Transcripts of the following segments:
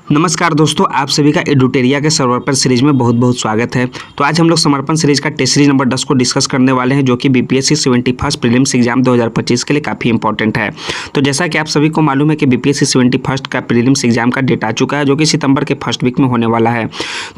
नमस्कार दोस्तों, आप सभी का एडुटेरिया के सर्वर पर सीरीज में बहुत बहुत स्वागत है। तो आज हम लोग समर्पण सीरीज का टेस्ट सीरीज नंबर 10 को डिस्कस करने वाले हैं, जो कि बीपीएससी 71 प्रीलिम्स एग्जाम 2025 के लिए काफ़ी इंपॉर्टेंट है। तो जैसा कि आप सभी को मालूम है कि बीपीएससी 71 का प्रीलिम्स एग्जाम का डेट आ चुका है, जो कि सितंबर के फर्स्ट वीक में होने वाला है।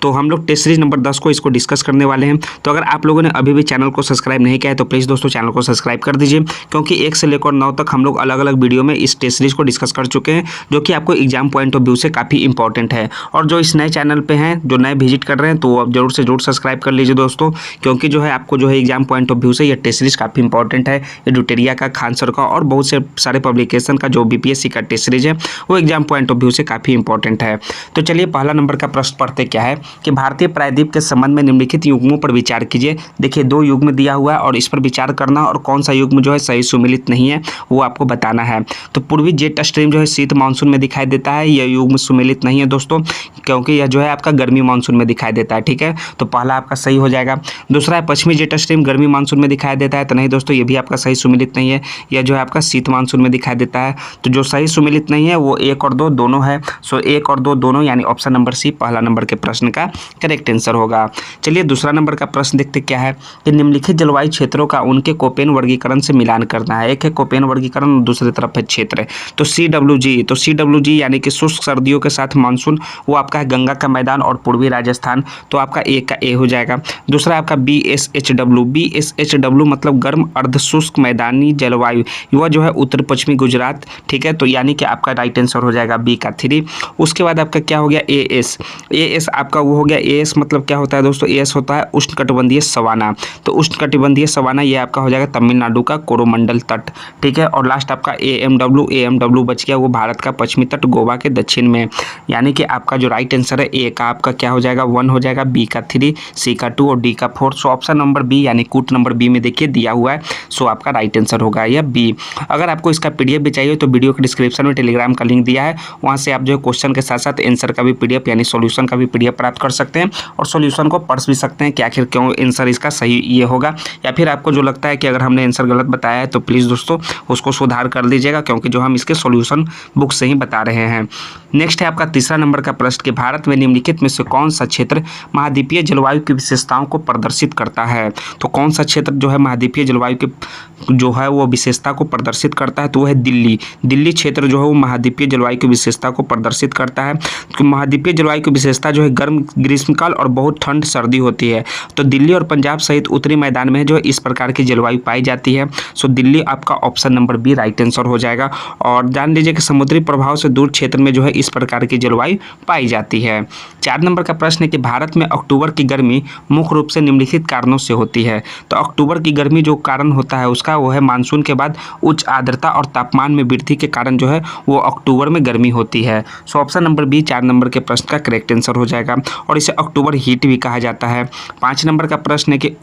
तो हम लोग टेस्ट सीरीज नंबर 10 को इसको डिस्कस करने वाले हैं। तो अगर आप लोगों ने अभी भी चैनल को सब्सक्राइब नहीं किया है तो प्लीज़ दोस्तों चैनल को सब्सक्राइब कर दीजिए, क्योंकि 1 से लेकर 9 तक हम लोग अलग अलग वीडियो में इस टेस्ट सीरीज को डिस्कस कर चुके हैं, जो कि आपको एग्जाम पॉइंट ऑफ व्यू से काफ़ी इंपॉर्टेंट है। और जो इस नए चैनल पे हैं, जो नए विजिट कर रहे हैं, तो आप जरूर से जरूर सब्सक्राइब कर लीजिए दोस्तों, क्योंकि जो है आपको जो है एग्जाम पॉइंट ऑफ व्यू से ये टेस्ट सीरीज काफ़ी इंपॉर्टेंट है। एडुटेरिया का, खान सर का और बहुत से सारे पब्लिकेशन का जो बीपीएससी का टेस्ट सीरीज है वो एग्जाम पॉइंट ऑफ व्यू से काफ़ी इंपॉर्टेंट है। तो चलिए पहला नंबर का प्रश्न पढ़ते क्या है कि भारतीय प्रायद्वीप के संबंध में निम्नलिखित युग्मों पर विचार कीजिए। देखिए 2 युग्म दिया हुआ है और इस पर विचार करना, और कौन सा युग्म जो है सही सुमेलित नहीं है वो आपको बताना है। तो पूर्वी जेट स्ट्रीम जो है शीत मानसून में दिखाई देता है, यह युग्म सुमेलित नहीं है दोस्तों, क्योंकि यह जो है आपका गर्मी मानसून में दिखाई देता है। ठीक है, तो पहला आपका सही हो जाएगा। दूसरा है पश्चिमी जेट स्ट्रीम गर्मी मानसून में दिखाई देता है, तो नहीं दोस्तों, ये भी आपका सही सुमेलित नहीं है, यह जो है आपका शीत मानसून में दिखाई देता है। तो जो सही सुमेलित नहीं है वो 1 और 2 दोनों है। सो 1 और 2 दोनों, यानी ऑप्शन नंबर सी पहला नंबर के प्रश्न का करेक्ट आंसर होगा। चलिए दूसरा नंबर का प्रश्न देखते क्या है कि निम्नलिखित जलवायु क्षेत्रों का उनके कोपेन वर्गीकरण से मिलान करना है। एक है कोपेन वर्गीकरण और दूसरी तरफ है क्षेत्र। तो CWG, तो CWG यानी कि शुष्क सर्दियों के साथ मानसून, वो आपका है गंगा का मैदान और पूर्वी राजस्थान, तो आपका ए का ए हो जाएगा। दूसरा आपका BSHW मतलब गर्म अर्ध शुष्क मैदानी जलवायु, वह जो है उत्तर पश्चिमी गुजरात। ठीक है, तो यानी कि आपका राइट आंसर हो जाएगा बी का 3। उसके बाद आपका क्या हो गया AS आपका वो हो गया AS मतलब क्या होता है दोस्तों, AS होता है उष्णकटिबंधीय सवाना। तो उष्णकटिबंधीय सवाना ये आपका हो जाएगा तमिलनाडु का कोरोमंडल तट। ठीक है, और लास्ट आपका AMW बच गया, वो भारत का पश्चिमी तट गोवा के दक्षिण में, यानी कि आपका जो राइट आंसर है ए का आपका क्या हो जाएगा 1 हो जाएगा, बी का 3, सी का 2 और डी का 4। सो ऑप्शन नंबर बी यानी कूट नंबर बी में देखिए दिया हुआ है, सो आपका राइट आंसर होगा यह बी। अगर आपको इसका पीडीएफ भी चाहिए तो वीडियो के डिस्क्रिप्शन में टेलीग्राम का लिंक दिया है, वहाँ से आप जो है क्वेश्चन के साथ साथ आंसर का भी पीडीएफ यानी सॉल्यूशन का भी पीडीएफ प्राप्त कर सकते हैं, और सॉल्यूशन को पढ़ भी सकते हैं कि आखिर क्यों आंसर इसका सही ये होगा, या फिर आपको जो लगता है कि अगर हमने आंसर गलत बताया है तो प्लीज़ दोस्तों उसको सुधार कर दीजिएगा, क्योंकि जो हम इसके सॉल्यूशन बुक से ही बता रहे हैं। नेक्स्ट है आपका तीसरा नंबर का प्रश्न कि भारत में निम्नलिखित में से कौन सा क्षेत्र महाद्वीपीय जलवायु की विशेषताओं को प्रदर्शित करता है। तो कौन सा क्षेत्र जो है महाद्वीपीय जलवायु के जो है वो विशेषता को प्रदर्शित करता है, तो वो है दिल्ली क्षेत्र जो है वो महाद्वीपीय जलवायु की विशेषता को प्रदर्शित करता है। तो महाद्वीपीय जलवायु की विशेषता जो है गर्म ग्रीष्मकाल और बहुत ठंड सर्दी होती है। तो दिल्ली और पंजाब सहित उत्तरी मैदान में जो है इस प्रकार की जलवायु पाई जाती है। सो दिल्ली आपका option number B right answer हो जाएगा। और जान लीजिए कि समुद्री प्रभाव से दूर क्षेत्र में जो है इस प्रकार की जलवायु पाई जाती है। 4 नंबर का प्रश्न है कि भारत में अक्टूबर की गर्मी मुख्य रूप से निम्नलिखित कारणों से होती है। तो अक्टूबर की गर्मी जो कारण होता है उसका वो है मानसून के बाद उच्च आर्द्रता और तापमान में वृद्धि के कारण जो है वो अक्टूबर में गर्मी होती है। So option number B 4 number के प्रश्न का करेक्ट आंसर हो जाएगा, और इसे अक्टूबर हीट भी कहा जाता है। 5 नंबर का प्रश्न है कि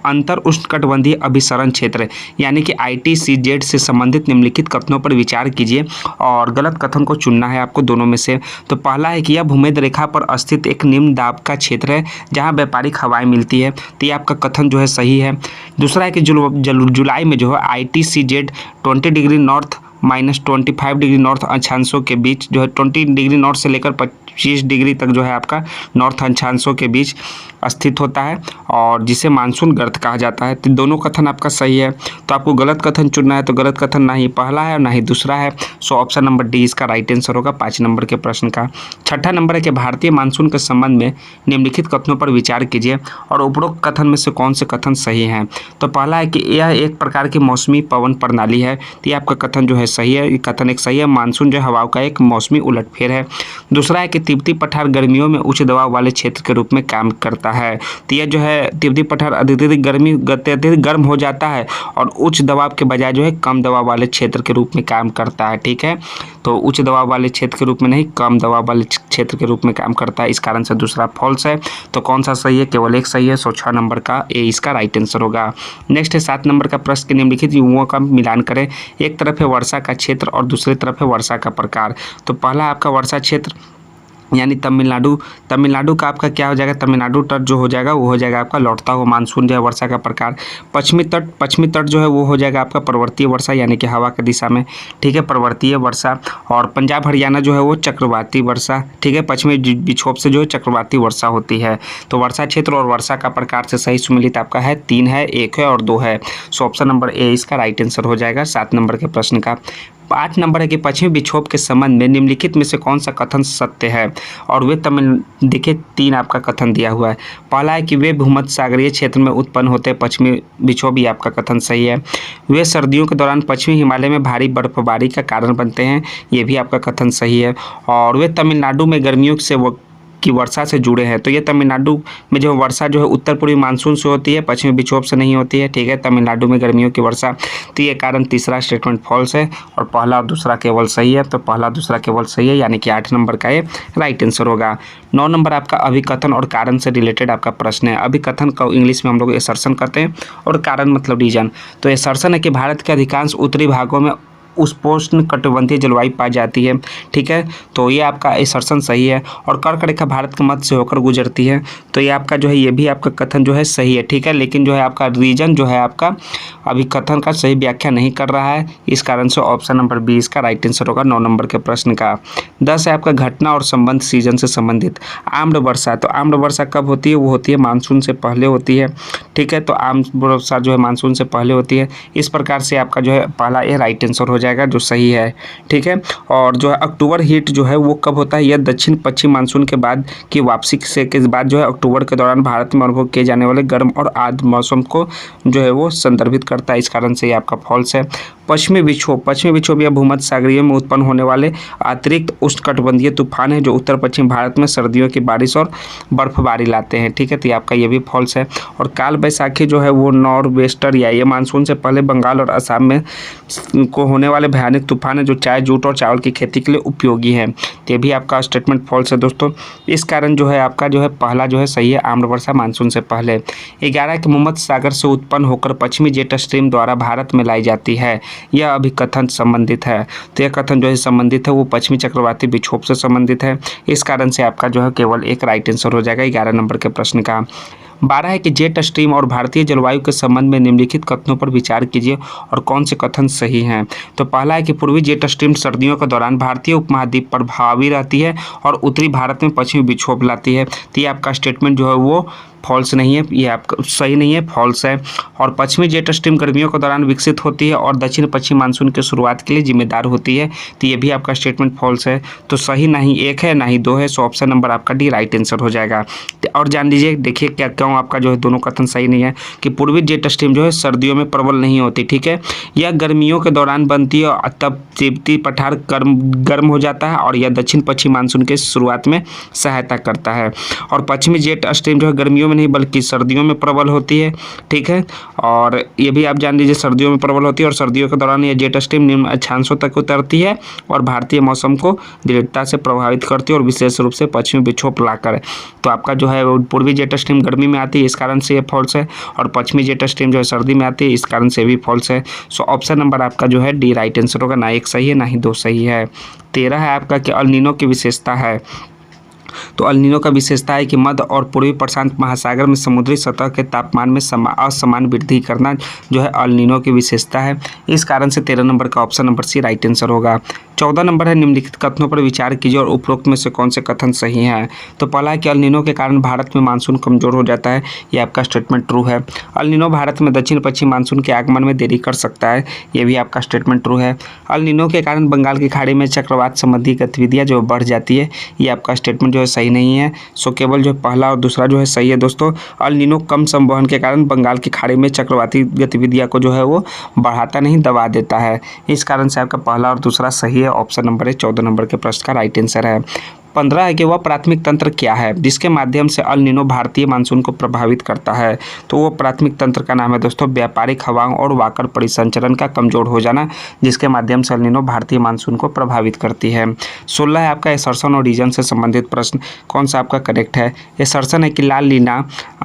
अंतर उष्णकटिबंधीय अभिसरण क्षेत्र यानी कि ITCZ से संबंधित निम्नलिखित कथनों पर विचार कीजिए, और गलत कथन को चुनना है आपको दोनों में से। तो पहला है कि यह भूमध्य रेखा पर स्थित एक निम्न दाब का क्षेत्र है जहां व्यापारिक हवाएं मिलती है, तो ये आपका कथन जो है सही है। दूसरा है कि जुलाई में जो है ITCZ 20 degree north -25 degree north अक्षांशों के बीच जो है 20 डिग्री नॉर्थ से लेकर 25 डिग्री तक जो है आपका नॉर्थ अक्षांशों के बीच स्थित होता है, और जिसे मानसून गर्त कहा जाता है। तो दोनों कथन आपका सही है। तो आपको गलत कथन चुनना है, तो गलत कथन ना ही पहला है और ना ही दूसरा है। सो ऑप्शन नंबर डी इसका राइट आंसर होगा 5 नंबर के प्रश्न का। 6ठा नंबर है कि भारतीय मानसून के संबंध में निम्नलिखित कथनों पर विचार कीजिए, और उपरोक्त कथन में से कौन से कथन सही हैं। तो पहला है कि यह एक प्रकार की मौसमी पवन प्रणाली है, तो ये आपका कथन जो है सही है, ये कथन एक सही है। मानसून जो हवाओं का एक मौसमी उलटफेर है। दूसरा है कि तिब्बती पठार गर्मियों में उच्च दबाव वाले क्षेत्र के रूप में काम करता है, तो यह जो है तिब्बती पठार अत्यधिक गर्म हो जाता है और उच्च दबाव के बजाय जो है कम दबाव वाले क्षेत्र के रूप में काम करता है। ठीक है, तो उच्च दबाव वाले क्षेत्र के रूप में नहीं, कम दबाव वाले क्षेत्र के रूप में काम करता है, इस कारण से दूसरा फॉल्स है। तो कौन सा सही है, केवल एक सही है। सो 6 नंबर का ए इसका राइट आंसर होगा। नेक्स्ट है 7 नंबर का प्रश्न के निम्नलिखित युग्मों का मिलान करें। एक तरफ है वर्षा का क्षेत्र और दूसरी तरफ है वर्षा का प्रकार। तो पहला आपका वर्षा क्षेत्र यानी तमिलनाडु तमिलनाडु का आपका क्या हो जाएगा, तमिलनाडु तट जो हो जाएगा वो हो जाएगा आपका लौटता हुआ मानसून जो है वर्षा का प्रकार। पश्चिमी तट जो है वो हो जाएगा आपका पर्वतीय वर्षा यानी कि हवा की दिशा में, ठीक है, पर्वतीय वर्षा। और पंजाब हरियाणा जो है वो चक्रवाती वर्षा, ठीक है, पश्चिमी विक्षोभ से जो है चक्रवाती वर्षा होती है। तो वर्षा क्षेत्र और वर्षा का प्रकार से सही सुमेलित आपका है 3 है, 1 है और 2 है। सो ऑप्शन नंबर ए इसका राइट आंसर हो जाएगा 7 नंबर के प्रश्न का। 8 नंबर है कि पश्चिमी विक्षोभ के संबंध में निम्नलिखित में से कौन सा कथन सत्य है। और वे देखिए 3 आपका कथन दिया हुआ है। पहला है कि वे भूमध्य सागरीय क्षेत्र में उत्पन्न होते पश्चिमी विक्षोभ, ये आपका कथन सही है। वे सर्दियों के दौरान पश्चिमी हिमालय में भारी बर्फबारी का कारण बनते हैं, ये भी आपका कथन सही है। और वे तमिलनाडु में गर्मियों से की वर्षा से जुड़े हैं, तो ये तमिलनाडु में जो वर्षा जो है उत्तर पूर्वी मानसून से होती है, पश्चिमी विक्षोभ से नहीं होती है, ठीक है, तमिलनाडु में गर्मियों की वर्षा। तो ये कारण तीसरा स्टेटमेंट फॉल्स है और पहला और दूसरा केवल सही है। तो पहला दूसरा केवल सही है यानी कि 8 नंबर का ये राइट आंसर होगा। 9 नंबर आपका अभिकथन और कारण से रिलेटेड आपका प्रश्न है। अभिकथन का इंग्लिश में हम लोग एसर्शन कहते हैं और कारण मतलब रीजन। तो एसर्शन है कि भारत के अधिकांश उत्तरी भागों में उष्णकटिबंधीय कटिबंधीय जलवायु पाई जाती है, ठीक है, तो ये आपका असर्शन सही है। और कर्क रेखा भारत के मध्य से होकर गुजरती है, तो ये आपका जो है ये भी आपका कथन जो है सही है, ठीक है, लेकिन जो है आपका रीजन जो है आपका अभिकथन का सही व्याख्या नहीं कर रहा है, इस कारण से ऑप्शन नंबर बी इसका राइट आंसर होगा 9 नंबर के प्रश्न का। 10 है आपका घटना और संबंध सीजन से संबंधित। आम्र वर्षा, तो आम्र वर्षा कब होती है, वो होती है मानसून से पहले होती है, ठीक है, तो आम्र वर्षा जो है मानसून से पहले होती है। इस प्रकार से आपका जो है पहला ये राइट आंसर हो जाएगा जो सही है, ठीक है। और जो है अक्टूबर हीट जो है वो कब होता है, यह दक्षिण पश्चिम मानसून के बाद की वापसी से के बाद जो है अक्टूबर के दौरान भारत में अनुभव किए जाने वाले गर्म और आर्द्र मौसम को जो है वो संदर्भित करता है, इस कारण से ये आपका फॉल्स है। पश्चिमी विक्षोभ या भूमध्य सागरीय में उत्पन्न होने वाले अतिरिक्त उष्णकटिबंधीय तूफान है जो उत्तर पश्चिम भारत में सर्दियों की बारिश और बर्फबारी लाते हैं, ठीक है, तो ये आपका ये भी फॉल्स है। और काल बैसाखी जो है वो नॉर्थ वेस्टर या ये मानसून से पहले बंगाल और असम में को होने वाले भयानक तूफान है जो चाय, जूट और चावल की खेती के लिए उपयोगी है, तो ये भी आपका स्टेटमेंट फॉल्स है दोस्तों। इस कारण जो है आपका जो है पहला जो है सही है, आम्र वर्षा मानसून से पहले। 11 के भूमध्य सागर से उत्पन्न होकर पश्चिमी जेट स्ट्रीम द्वारा भारत में लाई जाती है, यह अभी कथन संबंधित है, तो यह कथन जो है संबंधित है वो पश्चिमी चक्रवाती विक्षोभ से संबंधित है, इस कारण से आपका जो है केवल एक राइट आंसर हो जाएगा 11 नंबर के प्रश्न का। 12 है कि जेट स्ट्रीम और भारतीय जलवायु के संबंध में निम्नलिखित कथनों पर विचार कीजिए और कौन से कथन सही हैं। तो पहला है कि पूर्वी जेट स्ट्रीम सर्दियों के दौरान भारतीय उपमहाद्वीप पर हावी रहती है और उत्तरी भारत में पश्चिमी विक्षोभ लाती है, तो ये आपका स्टेटमेंट जो है वो फॉल्स नहीं है, ये आपका सही नहीं है, फॉल्स है। और पश्चिमी जेट स्ट्रीम गर्मियों के दौरान विकसित होती है और दक्षिण पश्चिम मानसून की शुरुआत के लिए जिम्मेदार होती है, तो ये भी आपका स्टेटमेंट फॉल्स है। तो सही ना ही 1 है ना ही 2 है, सो ऑप्शन नंबर आपका डी राइट आंसर हो जाएगा। और जान लीजिए, देखिए क्या क्यों आपका जो है दोनों कथन सही नहीं है कि पूर्वी जेट स्ट्रीम जो है सर्दियों में प्रबल नहीं होती, ठीक है, यह गर्मियों के दौरान बनती है और तब तिब्बती पठार गर्म हो जाता है और यह दक्षिण पश्चिम मानसून के शुरुआत में सहायता करता है। और पश्चिमी जेट स्ट्रीम जो है गर्मियों में नहीं बल्कि सर्दियों में प्रबल होती है, ठीक है, और ये भी आप जान लीजिए सर्दियों में प्रबल होती है और सर्दियों के दौरान यह जेट स्ट्रीम निम्न अक्षांशों तक उतरती है और भारतीय मौसम को दृढ़ता से प्रभावित करती है और विशेष रूप से पश्चिमी विक्षोभ लाकर। तो आपका जो है पूर्वी जेट स्ट्रीम गर्मी में आती है, इस कारण से ये फॉल्स है, और पश्चिमी जेट स्ट्रीम जो है सर्दी में आती है, इस कारण से भी फॉल्स है। सो ऑप्शन नंबर आपका जो है डी राइट आंसर होगा, ना 1 सही है ना ही 2 सही है। 13 है आपका कि अल नीनो की विशेषता है। तो अल नीनो का विशेषता है कि मध्य और पूर्वी प्रशांत महासागर में समुद्री सतह के तापमान में असमान वृद्धि करना जो है अल नीनो की विशेषता है, इस कारण से 13 नंबर का option number C right answer होगा। 14 नंबर है निम्नलिखित कथनों पर विचार कीजिए और उपरोक्त में से कौन से कथन सही हैं। तो पहला है कि अल नीनो के कारण भारत में मानसून कमजोर हो जाता है, ये आपका स्टेटमेंट ट्रू है। अल नीनो भारत में दक्षिण पश्चिम मानसून के आगमन में देरी कर सकता है, ये भी आपका स्टेटमेंट ट्रू है। अल नीनो के कारण बंगाल की खाड़ी में चक्रवात संबंधी गतिविधियाँ जो बढ़ जाती है, ये आपका स्टेटमेंट जो है सही नहीं है। सो केवल जो पहला और दूसरा जो है सही है दोस्तों। अल नीनो कम संवहन के कारण बंगाल की खाड़ी में चक्रवाती गतिविधियाँ को जो है वो बढ़ाता नहीं, दबा देता है, इस कारण से आपका पहला और दूसरा सही है। ऑप्शन नंबर है 14 नंबर के प्रश्न का राइट आंसर है। 15 है कि वह प्राथमिक तंत्र क्या है जिसके माध्यम से अल नीनो भारतीय मानसून को प्रभावित करता है। तो वो प्राथमिक तंत्र का नाम है दोस्तों व्यापारिक हवाओं और वाकर परिसंचरण का कमजोर हो जाना, जिसके माध्यम से अल नीनो भारतीय मानसून को प्रभावित करती है। 16 है आपका एसर्शन और रीजन से संबंधित प्रश्न, कौन सा आपका करेक्ट है। एसर्शन है कि लाल नीना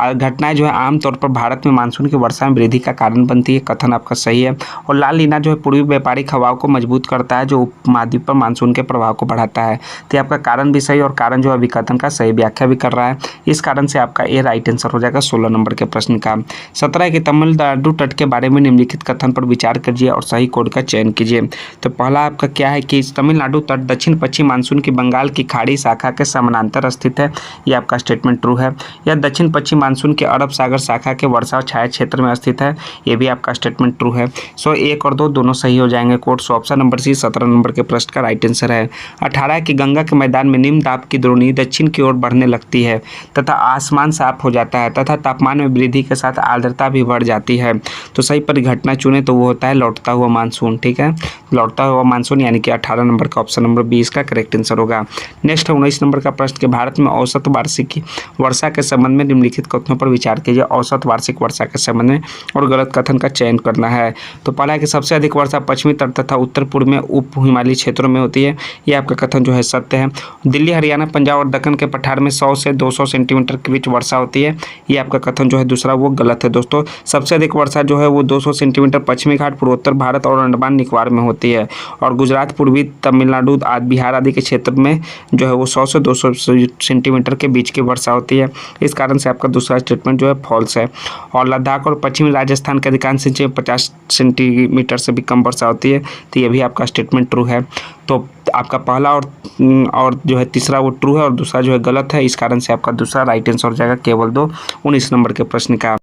घटनाएं जो है आमतौर पर भारत में मानसून की वर्षा में वृद्धि का कारण बनती है, कथन आपका सही है। और लाल नीना जो है पूर्वी व्यापारिक हवाओं को मजबूत करता है जो उपमहाद्वीप पर मानसून के प्रभाव को बढ़ाता है, तो आपका कारण भी भी सही और कारण जो है विकथन का सही व्याख्या भी कर रहा है। इस कारण से आपका ए राइट आंसर हो जाएगा 16 नंबर के प्रश्न का। 17 के तमिलनाडु तट के बारे में निम्नलिखित कथन पर विचार कीजिए और सही कोड का चयन कीजिए। तो पहला आपका क्या है कि तमिलनाडु तट दक्षिण पश्चिम मानसून की बंगाल की खाड़ी शाखा के समानांतर स्थित है, ये आपका स्टेटमेंट ट्रू है। यह दक्षिण पश्चिम मानसून के अरब सागर शाखा के वर्षा छाया क्षेत्र में स्थित है, ये भी आपका स्टेटमेंट ट्रू है। सो 1 और 2 दोनों सही हो जाएंगे code. So option number C 17 number के प्रश्न का राइट आंसर है। 18 की गंगा के मैदान में निम्न दाब की द्रोणी दक्षिण की ओर बढ़ने लगती है तथा आसमान साफ हो जाता है तथा तापमान में वृद्धि के साथ आर्द्रता भी बढ़ जाती है। तो सही परिघटना चुने तो वो होता है लौटता हुआ मानसून। ठीक है, लौटता हुआ मानसून यानी कि 18 नंबर का ऑप्शन नंबर 20 का करेक्ट आंसर होगा। नेक्स्ट है 19 नंबर का प्रश्न कि भारत में औसत वार्षिक वर्षा के संबंध में निम्नलिखित कथनों पर विचार कीजिए। औसत वार्षिक वर्षा के संबंध में और गलत कथन का चयन करना है। तो पहला है कि सबसे अधिक वर्षा पश्चिमी तट तथा उत्तर पूर्व में उप हिमालयी क्षेत्रों में होती है, ये आपका कथन जो है सत्य है। दिल्ली, हरियाणा, पंजाब और दक्कन के पठार में 100 से 200 सेंटीमीटर के बीच वर्षा होती है, ये आपका कथन जो है दूसरा वो गलत है दोस्तों। सबसे अधिक वर्षा जो है वो 200 सेंटीमीटर पश्चिमी घाट, पूर्वोत्तर भारत और अंडमान निकोबार में होती है और गुजरात, पूर्वी तमिलनाडु आदि बिहार आदि के क्षेत्र में जो है वो 100 से 200 सेंटीमीटर के बीच की वर्षा होती है। इस कारण से आपका दूसरा स्टेटमेंट जो है फॉल्स है। और लद्दाख और पश्चिमी राजस्थान के अधिकांश इंच में 50 सेंटीमीटर से भी कम वर्षा होती है, तो ये भी आपका स्टेटमेंट ट्रू है। तो आपका पहला और जो है तीसरा वो ट्रू है और दूसरा जो है गलत है। इस कारण से आपका दूसरा राइट आंसर हो जाएगा केवल 2 19 नंबर के प्रश्न का।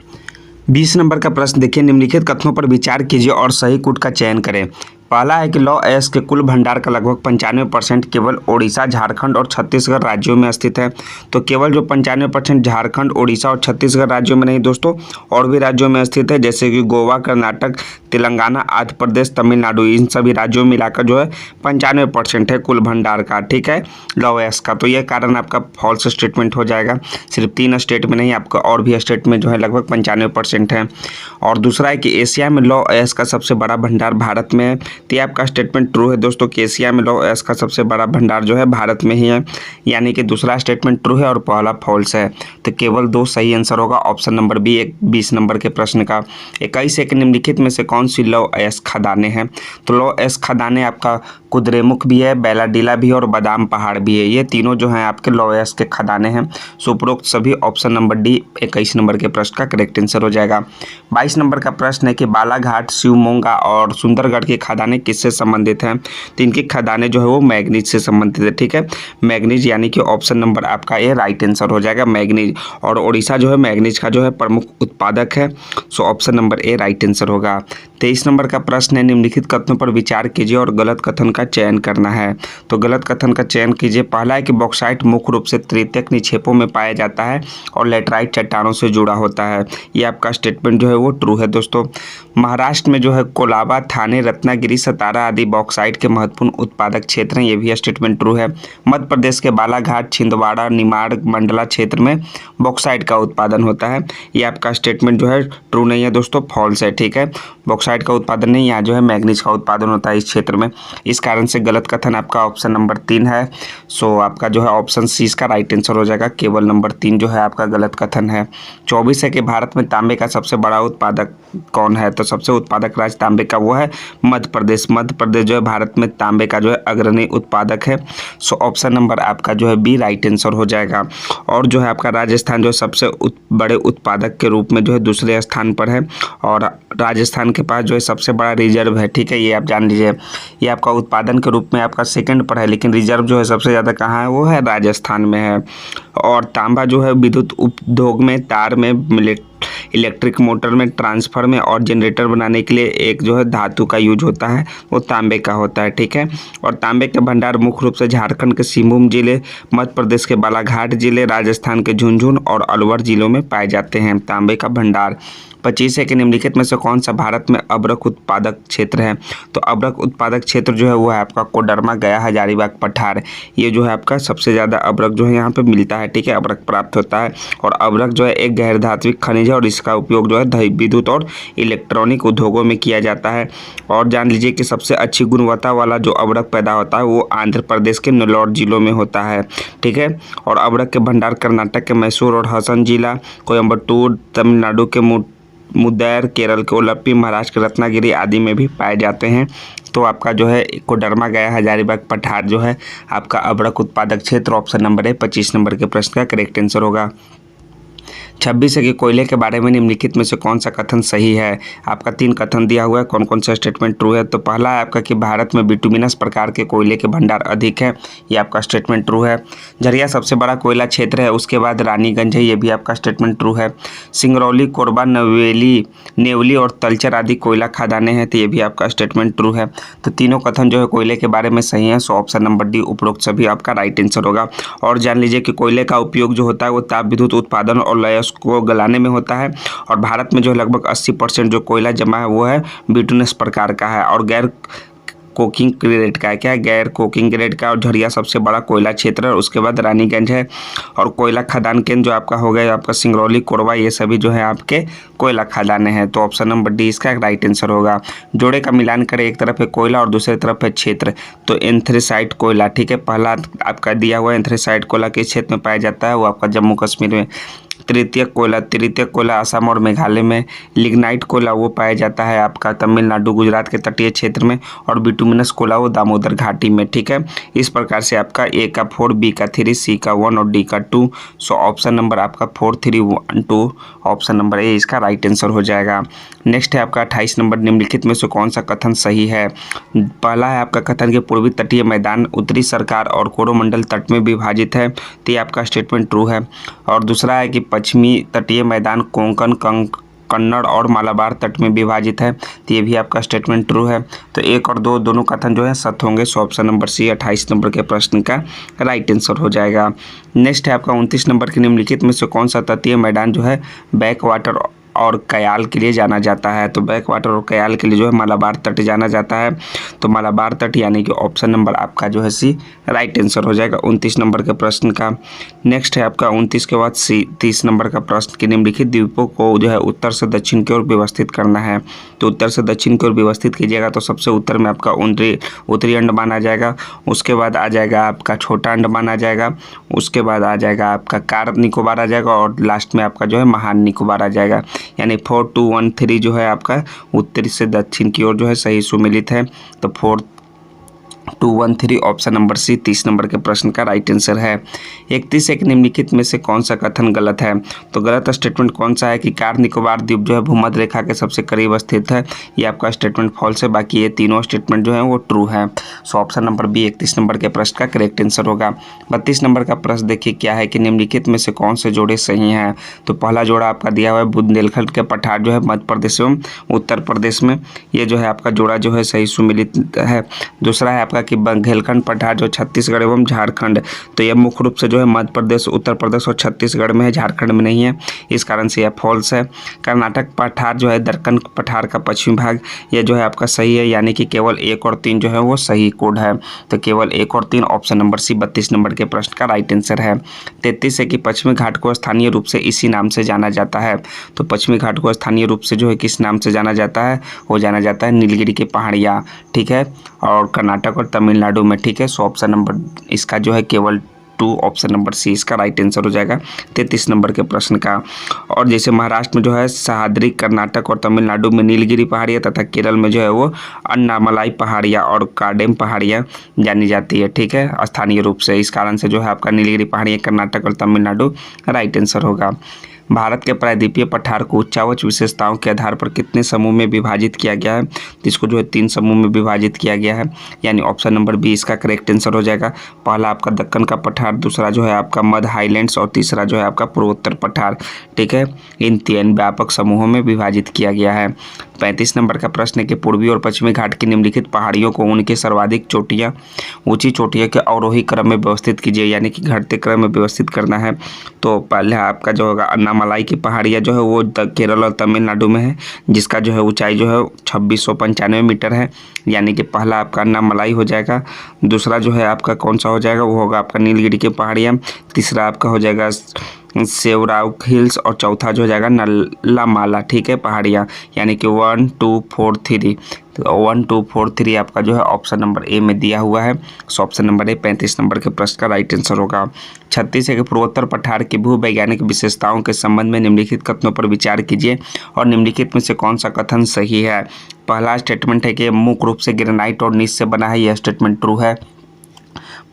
20 नंबर का प्रश्न देखिए, निम्नलिखित कथनों पर विचार कीजिए और सही कोड का चयन करें। पहला है कि लौह अयस्क के कुल भंडार का लगभग 95% केवल ओडिशा, झारखंड और छत्तीसगढ़ राज्यों में स्थित है। तो केवल जो 95% झारखंड, ओडिशा और छत्तीसगढ़ राज्यों में नहीं दोस्तों, और भी राज्यों में स्थित है, जैसे कि गोवा, कर्नाटक, तेलंगाना, आंध्र प्रदेश, तमिलनाडु, इन सभी राज्यों में मिलाकर जो है 95% है कुल भंडार का। ठीक है, लौह अयस्क का। तो यह कारण आपका फॉल्स स्टेटमेंट हो जाएगा। सिर्फ 3 स्टेट में नहीं, आपका और भी स्टेट में जो है लगभग 95% है। और दूसरा है कि एशिया में लौह अयस्क का सबसे बड़ा भंडार भारत में है, तो ये आपका स्टेटमेंट ट्रू है दोस्तों कि एशिया में लौह अयस्क का सबसे बड़ा भंडार जो है भारत में ही है, यानी कि दूसरा स्टेटमेंट ट्रू है और पहला फॉल्स है। तो केवल 2 सही आंसर होगा ऑप्शन नंबर बी 20 नंबर के प्रश्न का। 21 एक निम्नलिखित में से कौन सी लौह अयस्क खदानें हैं? तो लौह अयस्क खदानें आपका कुद्रेमुख भी है, बैलाडीला भी है और बादाम पहाड़ भी है, ये तीनों जो हैं आपके लौह अयस्क के खदानें हैं। उपरोक्त सभी ऑप्शन नंबर डी 21 नंबर के प्रश्न का करेक्ट आंसर हो जाएगा। 22 नंबर का प्रश्न है कि बालाघाट, शिवमोगा और सुंदरगढ़ की खदानें किससे संबंधित हैं? तो इनकी खदानें जो है वो मैग्नीज से संबंधित है। ठीक है, मैग्नीज यानी कि ऑप्शन नंबर आपका ए राइट आंसर हो जाएगा, मैग्नीज। और उड़ीसा जो है मैग्नीज का जो है प्रमुख उत्पादक है। So option number A right answer होगा। 23 नंबर का प्रश्न है, निम्नलिखित कथनों पर विचार कीजिए और गलत कथन का चयन करना है। तो गलत कथन का चयन कीजिए। पहला है कि बॉक्साइट मुख्य रूप से तृतीयक निक्षेपों में पाया जाता है और लेटराइट चट्टानों से जुड़ा होता है, ये आपका स्टेटमेंट जो है वो ट्रू है दोस्तों। महाराष्ट्र में जो है कोलाबा, थाने, रत्नागिरी, सतारा आदि बॉक्साइट के महत्वपूर्ण उत्पादक क्षेत्र हैं, ये भी स्टेटमेंट ट्रू है। मध्य प्रदेश के बालाघाट, छिंदवाड़ा, निमाड़, मंडला क्षेत्र में बॉक्साइट का उत्पादन होता है, ये आपका स्टेटमेंट जो है ट्रू नहीं है दोस्तों, फॉल्स है। ठीक है, बॉक्साइट का उत्पादन नहीं, यहाँ जो है मैग्नीज का उत्पादन होता है इस क्षेत्र में। इस कारण से गलत कथन आपका ऑप्शन नंबर 3 है। सो आपका जो है ऑप्शन सी इसका राइट आंसर हो जाएगा, केवल नंबर 3 जो है आपका गलत कथन है। 24 है कि भारत में तांबे का सबसे बड़ा उत्पादक कौन है? तो सबसे उत्पादक राज्य तांबे का वो है मध्य प्रदेश। मध्य प्रदेश जो है भारत में तांबे का जो है अग्रणी उत्पादक है। सो ऑप्शन नंबर आपका जो है बी राइट आंसर हो जाएगा। और जो है आपका राजस्थान जो सबसे बड़े उत्पादक के रूप में जो है दूसरे स्थान पर है और राजस्थान के पास जो है सबसे बड़ा रिजर्व है। ठीक है, ये आप जान लीजिए, ये आपका उत्पादन के रूप में आपका सेकंड पर है, लेकिन रिजर्व जो है सबसे ज़्यादा कहाँ है? वो है राजस्थान में है। और तांबा जो है विद्युत उद्योग में, तार में, इलेक्ट्रिक मोटर में, ट्रांसफर में और जनरेटर बनाने के लिए एक जो है धातु का यूज होता है, वो तांबे का होता है। ठीक है, और तांबे के भंडार मुख्य रूप से झारखंड के सिंहभूम जिले, मध्य प्रदेश के बालाघाट जिले, राजस्थान के झुंझुनू और अलवर जिलों में पाए जाते हैं तांबे का भंडार। 25 है कि निम्नलिखित में से कौन सा भारत में अब्रक उत्पादक क्षेत्र है? तो अब्रक उत्पादक क्षेत्र जो है वो है आपका कोडरमा, गया, हजारीबाग, पठार, ये जो है आपका सबसे ज़्यादा अब्रक जो है यहाँ पे मिलता है। ठीक है, अब्रक प्राप्त होता है और अब्रक जो है एक गैर धात्विक खनिज है और इसका उपयोग जो है विद्युत और इलेक्ट्रॉनिक उद्योगों में किया जाता है। और जान लीजिए कि सबसे अच्छी गुणवत्ता वाला जो अब्रक पैदा होता है वो आंध्र प्रदेश के नेल्लोर जिलों में होता है। ठीक है, और अब्रक के भंडार कर्नाटक के मैसूर और हसन जिला, कोयम्बटूर, तमिलनाडु के मुदैर, केरल के उलपी, महाराष्ट्र के रत्नागिरी आदि में भी पाए जाते हैं। तो आपका जो है कोडरमा गया हजारीबाग पठार जो है आपका अबड़क उत्पादक क्षेत्र ऑप्शन नंबर है 25 नंबर के प्रश्न का करेक्ट आंसर होगा। 26 है कि कोयले के बारे में निम्नलिखित में से कौन सा कथन सही है। आपका 3 कथन दिया हुआ है, कौन कौन सा स्टेटमेंट ट्रू है। तो पहला है आपका कि भारत में बिटुमिनस प्रकार के कोयले के भंडार अधिक है, ये आपका स्टेटमेंट ट्रू है। झरिया सबसे बड़ा कोयला क्षेत्र है, उसके बाद रानीगंज है, ये भी आपका स्टेटमेंट ट्रू है। सिंगरौली, कोरबा, नेवली और तलचर आदि कोयला खदानें हैं, तो ये भी आपका स्टेटमेंट ट्रू है। तो तीनों कथन जो है कोयले के बारे में सही है, सो ऑप्शन नंबर डी उपरोक्त सभी आपका राइट आंसर होगा। और जान लीजिए कि कोयले का उपयोग जो होता है वो ताप विद्युत उत्पादन और लय को गलाने में होता है। और भारत में जो है लगभग 80% जो कोयला जमा है वो है बिटुमिनस प्रकार का है और गैर कोकिंग ग्रेड का है। क्या है? गैर कोकिंग ग्रेड का। और झरिया सबसे बड़ा कोयला क्षेत्र है, उसके बाद रानीगंज है। और कोयला खदान केंद्र जो आपका हो गया आपका सिंगरौली, कोरबा, ये सभी जो है आपके कोयला खदानें हैं। तो ऑप्शन नंबर डी इसका राइट आंसर होगा। जोड़े का मिलान करें, एक तरफ है कोयला और दूसरी तरफ है क्षेत्र, तो एंथ्रेसाइट कोयला, ठीक है, पहला आपका दिया हुआ एंथ्रेसाइट कोयला किस क्षेत्र में पाया जाता है, वो आपका जम्मू कश्मीर में। तृतीयक कोयला असम और मेघालय में। लिग्नाइट कोयला वो पाया जाता है आपका तमिलनाडु, गुजरात के तटीय क्षेत्र में। और बिटुमिनस कोयला वो दामोदर घाटी में, ठीक है। इस प्रकार से आपका ए का 4, बी का 3, सी का 1 और डी का 2। सो ऑप्शन नंबर आपका 4, 3, 1, 2 ऑप्शन नंबर ए इसका राइट आंसर हो जाएगा। नेक्स्ट है आपका 28 नंबर, निम्नलिखित में से कौन सा कथन सही है। पहला है आपका कथन के पूर्वी तटीय मैदान उत्तरी सरकार और कोरोमंडल तट में विभाजित है, तो ये आपका स्टेटमेंट ट्रू है। और दूसरा है कि पश्चिमी तटीय मैदान कोंकण, कन्नड़ और मालाबार तट में विभाजित है, तो ये भी आपका स्टेटमेंट ट्रू है। तो 1 और 2 दोनों कथन जो है सत्य होंगे, so option number C 28 number के प्रश्न का राइट आंसर हो जाएगा। नेक्स्ट है आपका 29 नंबर के, निम्नलिखित में से कौन सा तटीय मैदान जो है बैक वाटर और कयाल के लिए जाना जाता है। तो बैक वाटर और कयाल के लिए जो है मालाबार तट जाना जाता है, तो मालाबार तट यानी कि ऑप्शन नंबर आपका जो है सी राइट आंसर हो जाएगा 29 नंबर के प्रश्न का। नेक्स्ट है आपका 29 के बाद सी 30 नंबर का प्रश्न कि निम्नलिखित द्वीपों को जो है उत्तर से दक्षिण की ओर व्यवस्थित करना है। तो उत्तर से दक्षिण की ओर व्यवस्थित कीजिएगा, तो सबसे उत्तर में आपका उत्तरी अंडमान आ जाएगा, उसके बाद आ जाएगा आपका छोटा अंडमान आ जाएगा, उसके बाद आ जाएगा आपका कार निकोबार आ जाएगा और लास्ट में आपका जो है महान निकोबार आ जाएगा। यानी 4, 2, 1, 3 जो है आपका उत्तरी से दक्षिण की ओर जो है सही सुमेलित है। तो 4, 2, 1, 3 ऑप्शन नंबर सी 30 नंबर के प्रश्न का राइट आंसर है। 31 एक निम्नलिखित में से कौन सा कथन गलत है। तो गलत स्टेटमेंट कौन सा है कि कार निकोबार द्वीप जो है भूमध्य रेखा के सबसे करीब स्थित है, ये आपका स्टेटमेंट फॉल्स है। बाकी ये तीनों स्टेटमेंट जो है वो ट्रू है। So option number B 31 number के प्रश्न का करेक्ट आंसर होगा। 32 नंबर का प्रश्न देखिए क्या है कि निम्नलिखित में से कौन से जोड़े सही हैं। तो पहला जोड़ा आपका दिया हुआ है बुंदेलखंड के पठार जो है मध्य प्रदेश एवं उत्तर प्रदेश में, ये जो है आपका जोड़ा जो है सही सुमेलित है। दूसरा है आपका कि बघेलखंड पठार जो छत्तीसगढ़ एवं झारखंड, तो यह मुख्य रूप से जो है मध्य प्रदेश, उत्तर प्रदेश और छत्तीसगढ़ में है, झारखंड में नहीं है, इस कारण से यह फॉल्स है। कर्नाटक पठार जो है दक्कन पठार का पश्चिमी भाग, यह जो है आपका सही है, यानी कि केवल 1 और 3 जो है वो सही कोड है। तो केवल 1 और 3 ऑप्शन नंबर सी 32 नंबर के प्रश्न का राइट आंसर है। 33 है कि पश्चिमी घाट को स्थानीय रूप से इसी नाम से जाना जाता है। तो पश्चिमी घाट को स्थानीय रूप से जो है किस नाम से जाना जाता है, वो जाना जाता है नीलगिरी की पहाड़ियाँ, ठीक है, और कर्नाटक और तमिलनाडु में, ठीक है। सो ऑप्शन नंबर इसका जो है केवल 2 ऑप्शन नंबर सी इसका राइट आंसर हो जाएगा 33 नंबर के प्रश्न का। और जैसे महाराष्ट्र में जो है सह्याद्री, कर्नाटक और तमिलनाडु में नीलगिरी पहाड़ियाँ तथा केरल में जो है वो अन्नामलाई पहाड़ियाँ और काडेम पहाड़ियाँ जानी जाती है, ठीक है, स्थानीय रूप से। इस कारण से जो है आपका नीलगिरी पहाड़ियाँ कर्नाटक और तमिलनाडु राइट आंसर होगा। भारत के प्रायद्वीपीय पठार को उच्चावच विशेषताओं के आधार पर कितने समूह में विभाजित किया गया है। जिसको जो है 3 समूह में विभाजित किया गया है, यानी ऑप्शन नंबर बी इसका करेक्ट आंसर हो जाएगा। पहला आपका दक्कन का पठार, दूसरा जो है आपका मध्य हाईलैंड्स और तीसरा जो है आपका पूर्वोत्तर पठार, ठीक है। इन 3 व्यापक समूहों में विभाजित किया गया है। 35 नंबर का प्रश्न है कि पूर्वी और पश्चिमी घाट की निम्नलिखित पहाड़ियों को उनके सर्वाधिक चोटियाँ ऊंची चोटियों के अवरोही क्रम में व्यवस्थित कीजिए, यानी कि घटते क्रम में व्यवस्थित करना है। तो पहले आपका जो होगा अन्नामलाई की पहाड़ियाँ जो है वो केरल और तमिलनाडु में है, जिसका जो है ऊंचाई जो है 2695 मीटर है, यानी कि पहला आपका अन्नामलाई हो जाएगा। दूसरा जो है आपका कौन सा हो जाएगा, वो होगा आपका नीलगिरी की पहाड़ियाँ। तीसरा आपका हो जाएगा सेवराउक हिल्स और चौथा जो हो जाएगा नल्लामाला, ठीक है, पहाड़ियाँ, यानी कि 1, 2, 4, 3। तो 1, 2, 4, 3 आपका जो है ऑप्शन नंबर ए में दिया हुआ है। So option number A 35 number के प्रश्न का राइट आंसर होगा। 36 है कि पूर्वोत्तर पठार की भूवैज्ञानिक विशेषताओं के संबंध में निम्नलिखित कथनों पर विचार कीजिए और निम्नलिखित में से कौन सा कथन सही है। पहला स्टेटमेंट है कि मुख्य रूप से ग्रेनाइट और नीस से बना है, यह स्टेटमेंट ट्रू है।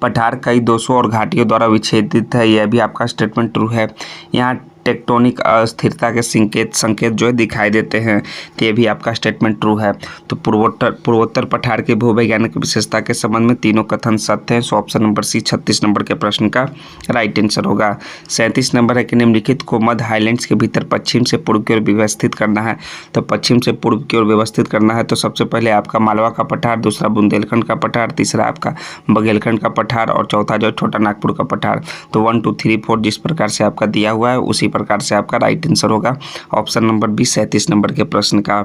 पठार कई दोषों और घाटियों द्वारा विच्छेदित है, यह भी आपका स्टेटमेंट ट्रू है। यहाँ टेक्टोनिक अस्थिरता के संकेत जो है दिखाई देते हैं, तो ये भी आपका स्टेटमेंट ट्रू है। तो पूर्वोत्तर पठार के भूवैज्ञानिक विशेषता के संबंध में तीनों कथन सत्य हैं। So option number C 36 number के प्रश्न का राइट आंसर होगा। 37 नंबर है कि निम्नलिखित को मध्य हाईलैंड्स के भीतर पश्चिम से पूर्व की ओर व्यवस्थित करना है। तो पश्चिम से पूर्व की ओर व्यवस्थित करना है तो सबसे पहले आपका मालवा का पठार, दूसरा बुंदेलखंड का पठार, तीसरा आपका बघेलखंड का पठार और चौथा जो छोटा नागपुर का पठार। तो 1 2 3 4 जिस प्रकार से आपका दिया हुआ है उसी प्रकार से आपका राइट आंसर होगा ऑप्शन नंबर बी 37 नंबर के प्रश्न का।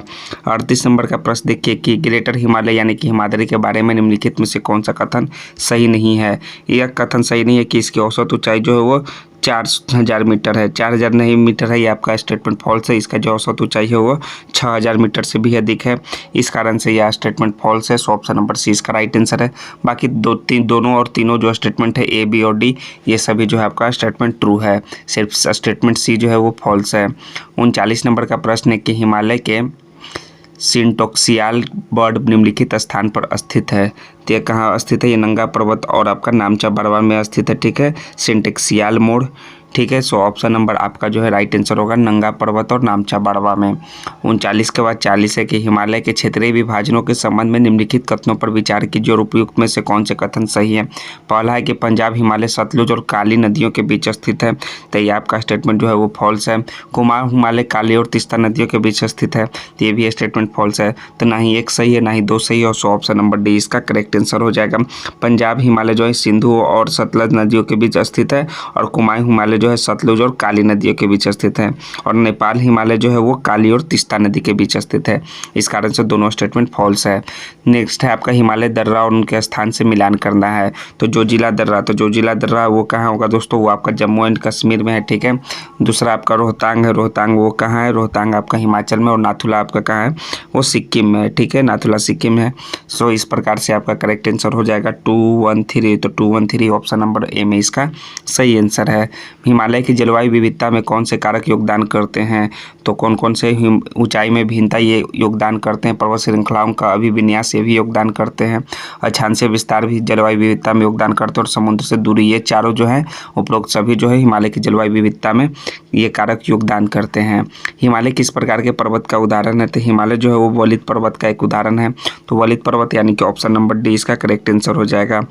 38 नंबर का प्रश्न देखिए कि ग्रेटर हिमालय यानी कि हिमाद्री के बारे में निम्नलिखित में से कौन सा कथन सही नहीं है। यह कथन सही नहीं है कि इसकी औसत ऊंचाई जो है वो 4000 मीटर है। 4000 नहीं मीटर है, ये आपका स्टेटमेंट फॉल्स है। इसका जो औसत ऊंचाई है वो 6000 मीटर से भी अधिक है, इस कारण से यह स्टेटमेंट फॉल्स है। सो ऑप्शन नंबर सी इसका राइट आंसर है। बाकी दोनों और तीनों जो स्टेटमेंट है ए बी और डी ये सभी जो है आपका स्टेटमेंट ट्रू है, सिर्फ स्टेटमेंट सी जो है वो फॉल्स है। 39 नंबर का प्रश्न है कि हिमालय के सिंटोक्सियाल बर्ड निम्नलिखित स्थान पर स्थित है। तो ये कहाँ स्थित है, ये नंगा पर्वत और आपका नामचा बरवा में स्थित है, ठीक है, सिंटोक्सियाल मोड़, ठीक है। सो ऑप्शन नंबर आपका जो है राइट आंसर होगा नंगा पर्वत और नामचा बरवा में। 39 के बाद 40 है कि हिमालय के क्षेत्रीय विभाजनों के संबंध में निम्नलिखित कथनों पर विचार कीजिए और उपयुक्त में से कौन से कथन सही है। पहला है कि पंजाब हिमालय सतलुज और काली नदियों के बीच स्थित है, तो ये आपका स्टेटमेंट जो है वो फॉल्स है। कुमाऊं हिमालय काली और तीस्ता नदियों के बीच स्थित है, तो ये भी स्टेटमेंट फॉल्स है। तो ना ही एक सही है ना ही दो सही है, और सो ऑप्शन नंबर डी इसका करेक्ट आंसर हो जाएगा। पंजाब हिमालय जो है सिंधु और सतलज नदियों के बीच स्थित है, और कुमाऊं हिमालय जो है सतलुज और काली नदियों के बीच स्थित है, और नेपाल हिमालय जो है वो काली और तीस्ता नदी के बीच स्थित है, इस कारण से दोनों स्टेटमेंट फॉल्स है। नेक्स्ट है आपका हिमालय दर्रा और उनके स्थान से मिलान करना है। तो जोजिला दर्रा, तो जोजिला दर्रा वो कहाँ होगा दोस्तों, वो आपका जम्मू एंड कश्मीर में है, ठीक है। दूसरा आपका रोहतांग है, रोहतांग वो कहाँ है, रोहतांग आपका हिमाचल में, और नाथुला आपका कहाँ है, वो सिक्किम में है, ठीक है, नाथुला सिक्किम है। सो इस प्रकार से आपका करेक्ट आंसर हो जाएगा 213। तो 213 ऑप्शन नंबर ए में इसका सही आंसर है। हिमालय की जलवायु विविधता में कौन से कारक योगदान करते हैं, तो कौन कौन से ऊंचाई में भिन्नता ये योगदान करते हैं। पर्वत श्रृंखलाओं का अभिविन्यास ये भी योगदान करते हैं, अक्षांशीय विस्तार भी जलवायु विविधता में योगदान करते हैं, और समुद्र से दूरी, ये चारों जो है उपरोक्त सभी जो है हिमालय की जलवायु विविधता में ये कारक योगदान करते हैं। हिमालय किस प्रकार के पर्वत का उदाहरण है, तो हिमालय जो है वो वलित पर्वत का एक उदाहरण है। तो वलित पर्वत यानी कि ऑप्शन नंबर डी इसका करेक्ट आंसर हो जाएगा।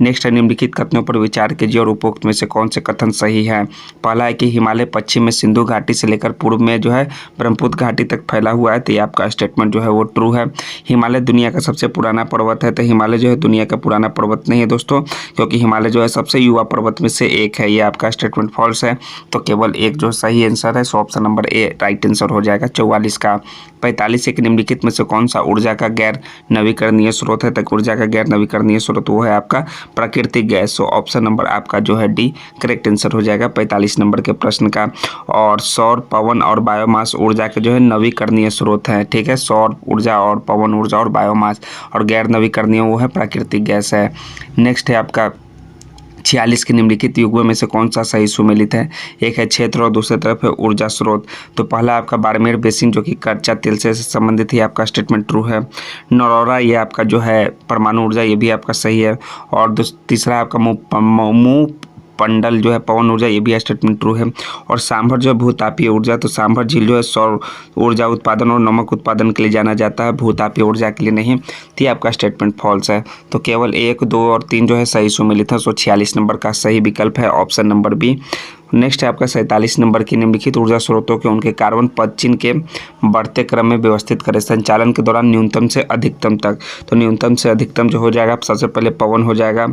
नेक्स्ट है निम्नलिखित कथनों पर विचार कीजिए और उपरोक्त में से कौन से कथन सही है। पहला है कि हिमालय पश्चिम में सिंधु घाटी से लेकर पूर्व में जो है ब्रह्मपुत्र घाटी तक फैला हुआ है, तो ये आपका स्टेटमेंट जो है वो ट्रू है। हिमालय दुनिया का सबसे पुराना पर्वत है, तो हिमालय जो है दुनिया का पुराना पर्वत नहीं है दोस्तों, क्योंकि हिमालय जो है सबसे युवा पर्वत में से एक है, ये आपका स्टेटमेंट फॉल्स है। तो केवल एक जो सही आंसर है, so option number A right answer हो जाएगा 44 का। 45 एक निम्नलिखित में से कौन सा ऊर्जा का गैर नवीकरणीय स्रोत है, तक ऊर्जा का गैर नवीकरणीय स्रोत वो है आपका प्राकृतिक गैस। सो ऑप्शन नंबर आपका जो है डी करेक्ट आंसर हो जाएगा 45 नंबर के प्रश्न का। और सौर, पवन और बायोमास ऊर्जा के जो है नवीकरणीय स्रोत हैं, ठीक है, सौर ऊर्जा और पवन ऊर्जा और बायोमास, और गैर नवीकरणीय वो है प्राकृतिक गैस है। नेक्स्ट है आपका 46 के निम्नलिखित युग्मों में से कौन सा सही सुमेलित है। एक है क्षेत्र और दूसरी तरफ है ऊर्जा स्रोत। तो पहला आपका बाड़मेर बेसिन जो कि कच्चा तेल से संबंधित है, आपका स्टेटमेंट ट्रू है। नरौरा ये आपका जो है परमाणु ऊर्जा, ये भी आपका सही है। और तीसरा आपका मुँह पंडल जो है पवन ऊर्जा, ये भी स्टेटमेंट ट्रू है। और सांभर जो है भूतापीय ऊर्जा, तो सांभर झील जो है सौर ऊर्जा उत्पादन और नमक उत्पादन के लिए जाना जाता है, भूतापीय ऊर्जा के लिए नहीं, तो ये आपका स्टेटमेंट फॉल्स है। तो केवल 1, 2 और 3 जो है सही सुमेलित है। सो 46 नंबर का सही विकल्प है ऑप्शन नंबर बी। नेक्स्ट है आपका 47 नंबर की निम्नलिखित ऊर्जा स्रोतों के उनके कार्बन पदचिह्न के बढ़ते क्रम में व्यवस्थित करें संचालन के दौरान न्यूनतम से अधिकतम तक। तो न्यूनतम से अधिकतम जो हो जाएगा, सबसे पहले पवन हो जाएगा,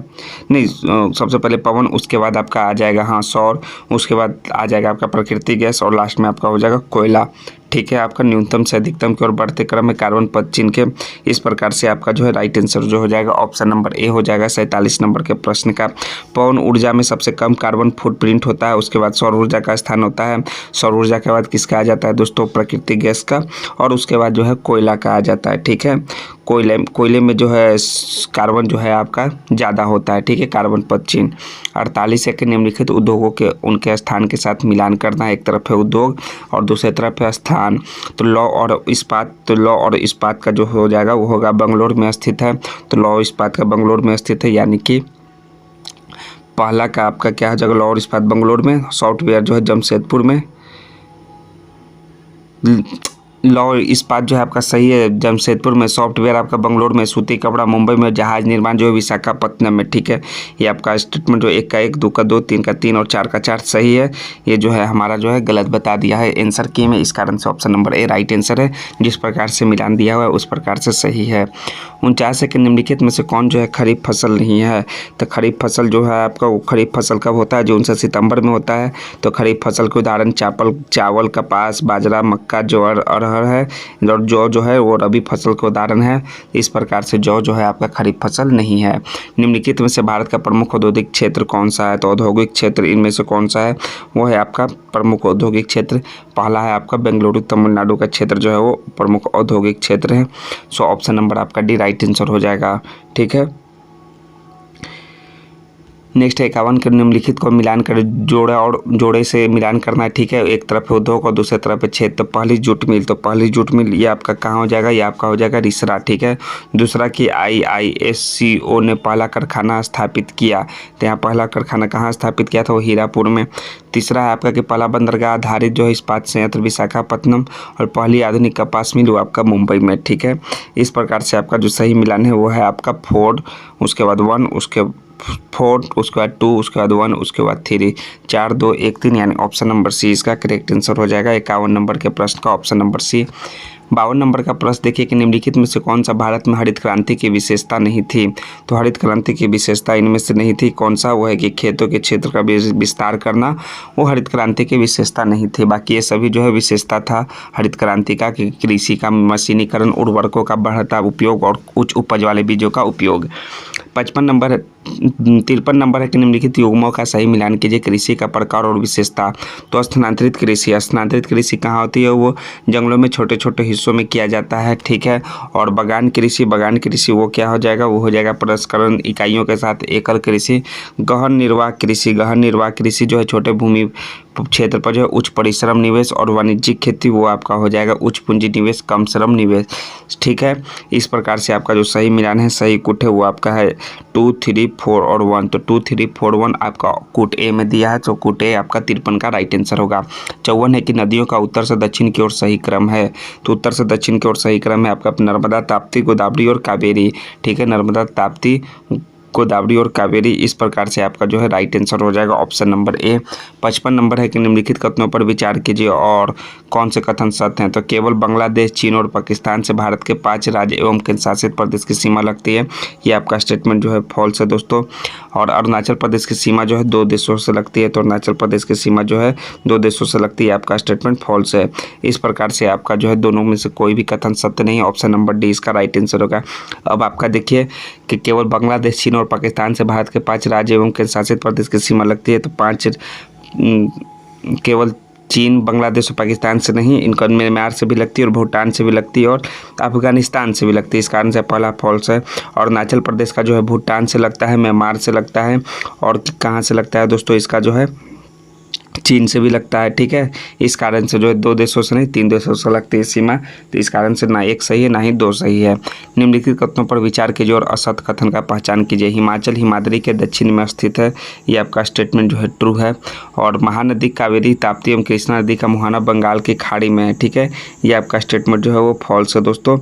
नहीं सबसे पहले पवन, उसके बाद आपका आ जाएगा हाँ सौर, उसके बाद आ जाएगा आपका प्राकृतिक गैस, और लास्ट में आपका हो जाएगा कोयला, ठीक है। आपका न्यूनतम से अधिकतम की ओर बढ़ते क्रम में कार्बन पदचिह्न के, इस प्रकार से आपका जो है राइट आंसर जो हो जाएगा ऑप्शन नंबर ए हो जाएगा 47 नंबर के प्रश्न का। पवन ऊर्जा में सबसे कम कार्बन फुटप्रिंट होता है, उसके बाद सौर ऊर्जा का स्थान होता है, सौर ऊर्जा के बाद किसका आ जाता है दोस्तों, प्राकृतिक गैस का, और उसके बाद जो है कोयला का आ जाता है, ठीक है। कोयले में जो है कार्बन जो है आपका ज़्यादा होता है, ठीक है, कार्बन पद चिन्ह। 48 है कि निम्नलिखित उद्योगों के उनके स्थान के साथ मिलान करना। एक तरफ है उद्योग और दूसरी तरफ है स्थान। तो लौ और इस्पात का जो हो जाएगा वो होगा बंगलोर में स्थित है, तो लौ इस्पात का बंगलोर में स्थित है, यानी कि पहला का आपका क्या हो जाएगा, लौ और इस्पात बंगलोर में। सॉफ्टवेयर जो है जमशेदपुर में। लौ इस्पात जो है आपका सही है जमशेदपुर में, सॉफ्टवेयर आपका बंगलोर में, सूती कपड़ा मुंबई में, जहाज निर्माण जो है विशाखापत्तनम में, ठीक है। ये आपका स्टेटमेंट जो 1 का 1, 2 का 2, 3 का 3 और 4 का 4 सही है। ये जो है हमारा जो है गलत बता दिया है आंसर की में, इस कारण से option number A right answer है। जिस प्रकार से मिलान दिया हुआ है उस प्रकार से सही है। 49 है कि निम्नलिखित में से कौन जो है खरीफ फसल नहीं है। तो खरीफ फसल जो है आपका, वो खरीफ फसल कब होता है, जून से सितंबर में होता है। तो खरीफ फसल के उदाहरण चावल, कपास, बाजरा, मक्का, ज्वार, अरहर है। और जौ जो है वो रबी फसल के उदाहरण है। इस प्रकार से जौ जो है आपका खरीफ फसल नहीं है। निम्नलिखित में से भारत का प्रमुख औद्योगिक क्षेत्र कौन सा है। तो औद्योगिक क्षेत्र इनमें से कौन सा है, वो है आपका प्रमुख औद्योगिक क्षेत्र। पहला है आपका बेंगलुरु तमिलनाडु का क्षेत्र जो है वो प्रमुख औद्योगिक क्षेत्र है। सो ऑप्शन नंबर आपका डी राइट आंसर हो जाएगा, ठीक है। नेक्स्ट 51 के निम्नलिखित को मिलान कर जोड़े से मिलान करना है, ठीक है। एक तरफ है उद्योग और दूसरे तरफ है क्षेत्र। तो पहली जूट मिल, तो पहली जूट मिल ये आपका कहाँ हो जाएगा, ये आपका हो जाएगा रिसरा, ठीक है। दूसरा कि IISCO ने पहला कारखाना स्थापित किया। तो यहाँ पहला कारखाना कहाँ स्थापित किया था, वो हीरापुर में। तीसरा है आपका कि पहला बंदरगाह आधारित जो है इस्पात संयंत्र विशाखापत्तनम, और पहली आधुनिक कपास मिल वो आपका मुंबई में, ठीक है। इस प्रकार से आपका जो सही मिलान है वो है आपका फोर्ड, उसके बाद 1, उसके 4, उसके बाद 2, उसके बाद 1, उसके बाद 3, 4, 2, 1, 3, यानी ऑप्शन नंबर सी इसका करेक्ट आंसर हो जाएगा। 51 नंबर के प्रश्न का ऑप्शन नंबर सी। 52 नंबर का प्रश्न देखिए कि निम्नलिखित में से कौन सा भारत में हरित क्रांति की विशेषता नहीं थी। तो हरित क्रांति की विशेषता इनमें से नहीं थी। कौन सा, वो है कि खेतों के क्षेत्र का विस्तार करना, वो हरित क्रांति की विशेषता नहीं थी। बाकी ये सभी जो है विशेषता था हरित क्रांति का, कि कृषि का मशीनीकरण, उर्वरकों का बढ़ता उपयोग और उच्च उपज वाले बीजों का उपयोग। 53 नंबर है कि निम्नलिखित युग्मों का सही मिलान कीजिए। कृषि का प्रकार और विशेषता। तो स्थानांतरित कृषि कहाँ होती है, वो जंगलों में छोटे छोटे हिस्सों में किया जाता है, ठीक है। और बगान कृषि वो क्या हो जाएगा, वो हो जाएगा प्रसंस्करण इकाइयों के साथ एकल कृषि। गहन निर्वाह कृषि जो है छोटे भूमि क्षेत्र पर जो है उच्च परिश्रम निवेश, और वाणिज्यिक खेती वो आपका हो जाएगा उच्च पूंजी निवेश कम श्रम निवेश, ठीक है। इस प्रकार से आपका जो सही मिलान है, सही कुट है, वो आपका है 2, 3, 4 और 1। तो 2, 3, 4, 1 आपका कुट ए में दिया है, तो कुट ए आपका 53 का राइट आंसर होगा। 54 है कि नदियों का उत्तर से दक्षिण की ओर सही क्रम है। तो उत्तर से दक्षिण की ओर सही क्रम है आपका नर्मदा, ताप्ती, गोदावरी और कावेरी, ठीक है। नर्मदा, ताप्ती, गोदावरी और कावेरी। इस प्रकार से आपका जो है राइट आंसर हो जाएगा ऑप्शन नंबर ए। 55 नंबर है कि निम्नलिखित कथनों पर विचार कीजिए और कौन से कथन सत्य हैं। तो केवल बांग्लादेश, चीन और पाकिस्तान से भारत के 5 राज्य एवं केंद्र शासित प्रदेश की सीमा लगती है, ये आपका स्टेटमेंट जो है फॉल्स है दोस्तों। और अरुणाचल प्रदेश की सीमा जो है 2 देशों से लगती है, तो अरुणाचल प्रदेश की सीमा जो है 2 देशों से लगती है, आपका स्टेटमेंट फॉल्स है। इस प्रकार से आपका जो है दोनों में से कोई भी कथन सत्य नहीं है, ऑप्शन नंबर डी इसका राइट आंसर होगा। अब आपका देखिए कि केवल बांग्लादेश, चीन और पाकिस्तान से भारत के 5 राज्य एवं केंद्र शासित प्रदेश की सीमा लगती है, तो 5 केवल चीन, बांग्लादेश और पाकिस्तान से नहीं, इनका म्यांमार से भी लगती है और भूटान से भी लगती है और अफगानिस्तान से भी लगती है। इस कारण से पहला फॉल्स है। और अरुणाचल प्रदेश का जो है भूटान से लगता है, म्यांमार से लगता है, और कहाँ से लगता है दोस्तों, इसका जो है चीन से भी लगता है, ठीक है। इस कारण से जो है 2 देशों से नहीं 3 देशों से लगती है सीमा, तो इस कारण से ना 1 सही है ना ही 2 सही है। निम्नलिखित कथनों पर विचार कीजिए और असत कथन का पहचान कीजिए। हिमाचल हिमाद्री के दक्षिण में स्थित है, ये आपका स्टेटमेंट जो है ट्रू है। और महानदी कावेरी, ताप्ती एवं कृष्णा नदी का मुहाना बंगाल की खाड़ी में है, ठीक है, ये आपका स्टेटमेंट जो है वो फॉल्स है दोस्तों।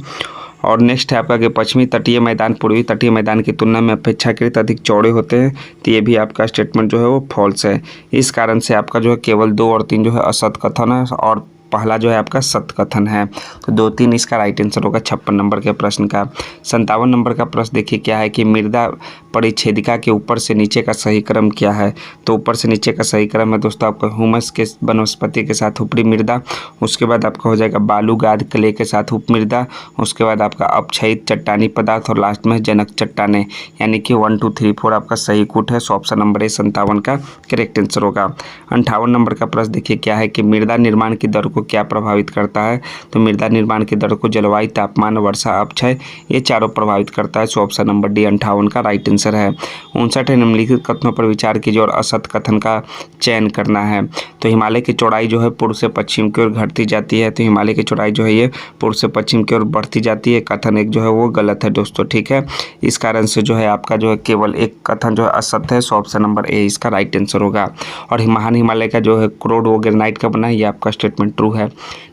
और नेक्स्ट है आपका कि पश्चिमी तटीय मैदान पूर्वी तटीय मैदान की तुलना में अपेक्षाकृत अधिक चौड़े होते हैं, तो ये भी आपका स्टेटमेंट जो है वो फॉल्स है। इस कारण से आपका जो है केवल 2 और 3 जो है असत कथन है और पहला जो है आपका सत्य कथन है। तो 2, 3 इसका राइट आंसर होगा 56 नंबर के प्रश्न का। 57 नंबर का प्रश्न देखिए क्या है कि मृदा परिच्छेदिका के ऊपर से नीचे का सही क्रम क्या है। तो ऊपर से नीचे का सही क्रम है दोस्तों आपका ह्यूमस के वनस्पति के साथ ऊपरी मृदा, उसके बाद आपका हो जाएगा बालू गाद क्ले के साथ उप मृदा, उसके बाद आपका अपक्षयित चट्टानी पदार्थ और लास्ट में जनक चट्टाने, यानी कि 1, 2, 3, 4 आपका सही कूट है। सो ऑप्शन नंबर ए 57 का करेक्ट आंसर होगा। 58 नंबर का प्रश्न देखिए क्या है कि मृदा निर्माण की दर को क्या प्रभावित करता है? तो मृदा निर्माण की दर को जलवायु, तापमान, वर्षा, अपक्षय, ये चारों प्रभावित करता है। सो ऑप्शन नंबर डी 58 का राइट आंसर है। 59 है, निम्नलिखित कथनों पर विचार कीजिए और असत्य कथन का चयन करना है। तो हिमालय की चौड़ाई जो है पूर्व से पश्चिम की ओर घटती जाती है। तो हिमालय की चौड़ाई जो है ये पूर्व से पश्चिम की ओर बढ़ती जाती है। कथन एक जो है वो गलत है दोस्तों, ठीक है। इस कारण से जो है आपका जो है केवल एक कथन जो है असत्य है। सो ऑप्शन नंबर ए इसका राइट आंसर होगा। और महान हिमालय का जो है क्रोड वो ग्रेनाइट का बना है, ये आपका स्टेटमेंट ट्रू है।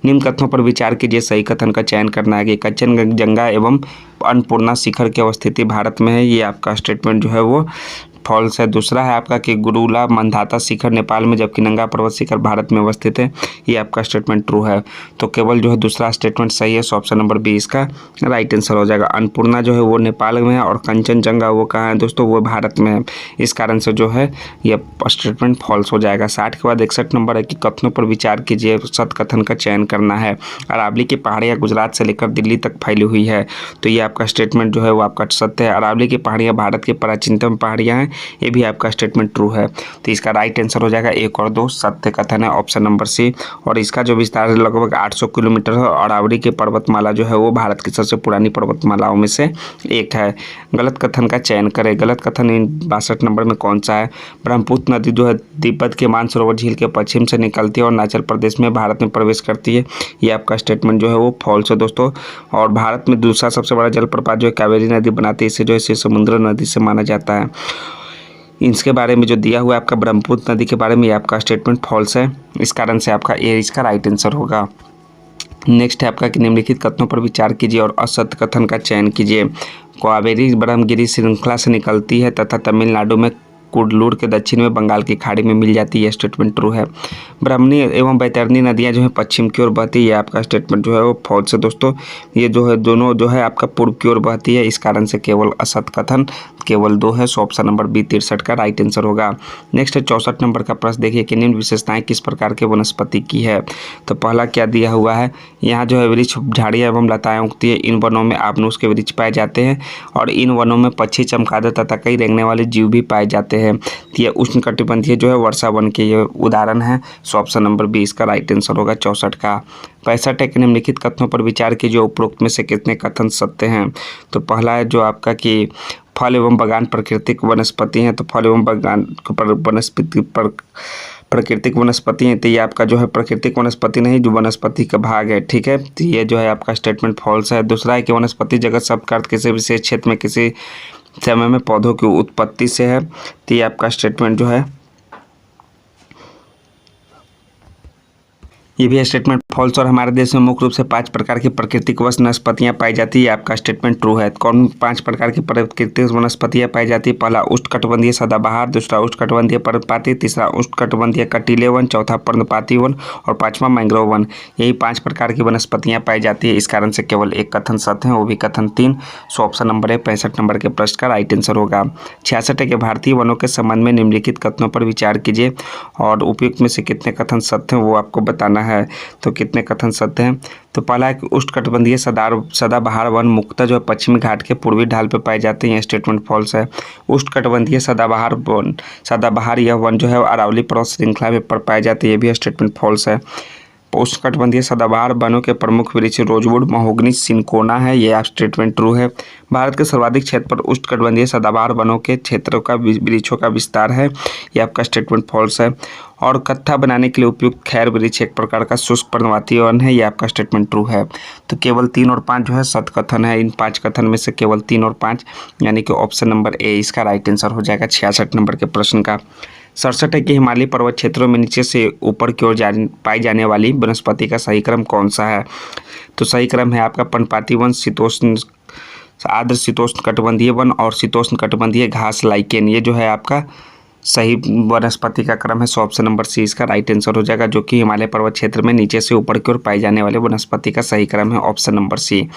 निम्न कथनों पर विचार कीजिए, सही कथन का चयन करना है कि कंचनजंगा एवं अन्नपूर्णा शिखर की अवस्थिति भारत में है, ये आपका स्टेटमेंट जो है वो फॉल्स है। दूसरा है आपका कि गुरुला मंदाता शिखर नेपाल में जबकि नंगा पर्वत शिखर भारत में अवस्थित है, ये आपका स्टेटमेंट ट्रू है। तो केवल जो है दूसरा स्टेटमेंट सही है। सो ऑप्शन नंबर बी इसका राइट आंसर हो जाएगा। अन्नपूर्णा जो है वो नेपाल में है और कंचनजंगा वो कहाँ है दोस्तों, वो भारत में है। इस कारण से जो है ये स्टेटमेंट फॉल्स हो जाएगा। 60 के बाद 61 नंबर है कि कथनों पर विचार कीजिए, सत्य कथन का चयन करना है। अरावली की पहाड़ियाँ गुजरात से लेकर दिल्ली तक फैली हुई है, तो ये आपका स्टेटमेंट जो है वो आपका सत्य है। अरावली की पहाड़ियाँ भारत की प्राचीनतम पहाड़ियाँ हैं, ये भी आपका स्टेटमेंट ट्रू है। तो इसका राइट आंसर हो जाएगा 1 और 2 सत्य कथन है, ऑप्शन नंबर सी। और इसका जो विस्तार है लगभग 800 किलोमीटर है। और अरावली की पर्वतमाला जो है वो भारत की सबसे पुरानी पर्वतमालाओं में से एक है। गलत कथन का चयन करें। गलत कथन इन 62 नंबर में कौन सा है? ब्रह्मपुत्र नदी जो है तिब्बत के मानसरोवर झील के पश्चिम से निकलती है और अरुणाचल प्रदेश में भारत में प्रवेश करती है, ये आपका स्टेटमेंट जो है वो फॉल्स है दोस्तों। और भारत में दूसरा सबसे बड़ा जलप्रपात जो है कावेरी नदी बनाती है, इसे जो है समुद्र नदी से माना जाता है। इसके बारे में जो दिया हुआ है आपका ब्रह्मपुत्र नदी के बारे में, ये आपका स्टेटमेंट फॉल्स है। इस कारण से आपका ए इसका राइट आंसर होगा। नेक्स्ट है आपका कि निम्नलिखित कथनों पर विचार कीजिए और असत्य कथन का चयन कीजिए। कावेरी ब्रह्मगिरी श्रृंखला से निकलती है तथा तमिलनाडु में कुडलूर के दक्षिण में बंगाल की खाड़ी में मिल जाती है, स्टेटमेंट ट्रू है। ब्राह्मणी एवं बैतरणी नदियां जो है पश्चिम की ओर बहती है, आपका स्टेटमेंट जो है वो फॉल्स है दोस्तों। ये जो है दोनों जो है आपका पूर्व की ओर बहती है, इस कारण से केवल असत्य कथन केवल 2 है। सो ऑप्शन नंबर बी 63 का राइट आंसर होगा। नेक्स्ट है 64 नंबर का प्रश्न देखिए कि निम्न विशेषताएं किस प्रकार के वनस्पति की है। तो पहला क्या दिया हुआ है, यहाँ जो है वृक्ष झाड़ियाँ एवं लताएं उगती है। इन वनों में आबनूस के वृक्ष पाए जाते हैं और इन वनों में पक्षी, चमगादड़ तथा कई रेंगने वाले जीव भी पाए जाते हैं। ये उष्णकटिबंधीय जो है वर्षा वन के ये उदाहरण है। सो ऑप्शन नंबर बी इसका राइट आंसर होगा 64 का। 65 है कि निम्नलिखित कथनों पर विचार कीजिए, उपरोक्त में से कितने कथन सत्य हैं। तो पहला है जो आपका कि फल एवं बागान प्राकृतिक वनस्पति हैं। तो फल एवं बागान वनस्पति पर प्राकृतिक वनस्पति हैं, तो ये आपका जो है प्राकृतिक वनस्पति नहीं, जो वनस्पति का भाग है, ठीक है। तो ये जो है आपका स्टेटमेंट फॉल्स है। दूसरा है कि वनस्पति जगत शब्द का अर्थ किसी विशेष क्षेत्र में किसी समय में पौधों की उत्पत्ति से है, तो ये आपका स्टेटमेंट जो है ये भी स्टेटमेंट फॉल्स। और हमारे देश में मुख्य रूप से 5 प्रकार की प्राकृतिक वनस्पतियां पाई जाती है, आपका स्टेटमेंट ट्रू है। कौन 5 प्रकार की प्राकृतिक वनस्पतियां पाई जाती है? पहला उष्णकटिबंधीय सदाबहार, दूसरा उष्णकटिबंधीय पर्णपाती, तीसरा उष्णकटिबंधीय कटीले वन, चौथा पर्णपाती वन और 5वां मैंग्रोव वन। यही 5 प्रकार की वनस्पतियां पाई जाती है, इस कारण से केवल एक कथन सत्य है, वो भी कथन 3। सो ऑप्शन नंबर है 65 नंबर के प्रश्न का राइट आंसर होगा। 66 के भारतीय वनों के संबंध में निम्नलिखित कथनों पर विचार कीजिए और उपयुक्त में से कितने कथन सत्य हैं वो आपको बताना है। तो कितने कथन सत्य हैं? तो पहला है उष्णकटिबंधीय सदाबहार वन मुख्यतः जो है पश्चिमी घाट के पूर्वी ढाल पर पाए जाते हैं, स्टेटमेंट फॉल्स है। उष्णकटिबंधीय सदाबहार यह वन जो है अरावली पर्वत श्रृंखला में पाए जाते हैं, ये भी स्टेटमेंट फॉल्स है। उष्णकटिबंधीय सदाबहार वनों के प्रमुख वृक्ष रोजवुड, महोगनी, सिनकोना है, ये स्टेटमेंट ट्रू है। भारत के सर्वाधिक क्षेत्र पर उष्णकटिबंधीय सदाबहार वनों के क्षेत्रों का वृक्षों का विस्तार है, ये आपका स्टेटमेंट फॉल्स है। और कत्था बनाने के लिए उपयुक्त खैर वृक्ष एक प्रकार का शुष्क पर्णपाती वन है, ये आपका स्टेटमेंट ट्रू है। तो केवल 3 और 5 जो है सत्य कथन है। इन 5 कथन में से केवल 3 और 5 यानी कि ऑप्शन नंबर ए इसका राइट आंसर हो जाएगा 66 नंबर के प्रश्न का। 67 है कि हिमालयी पर्वत क्षेत्रों में नीचे से ऊपर की ओर पाई जाने वाली वनस्पति का सही क्रम कौन सा है? तो सही क्रम है आपका पर्णपाती वन, शीतोष्ण आर्द्र शीतोष्ण कटिबंधीय वन और शीतोष्ण कटिबंधीय घास लाइकेन, ये जो है आपका सही वनस्पति का क्रम है। सो ऑप्शन नंबर सी इसका राइट आंसर हो जाएगा, जो कि हिमालय पर्वत क्षेत्र में नीचे से ऊपर की ओर पाई जाने वाले वनस्पति का सही क्रम है, ऑप्शन नंबर सी।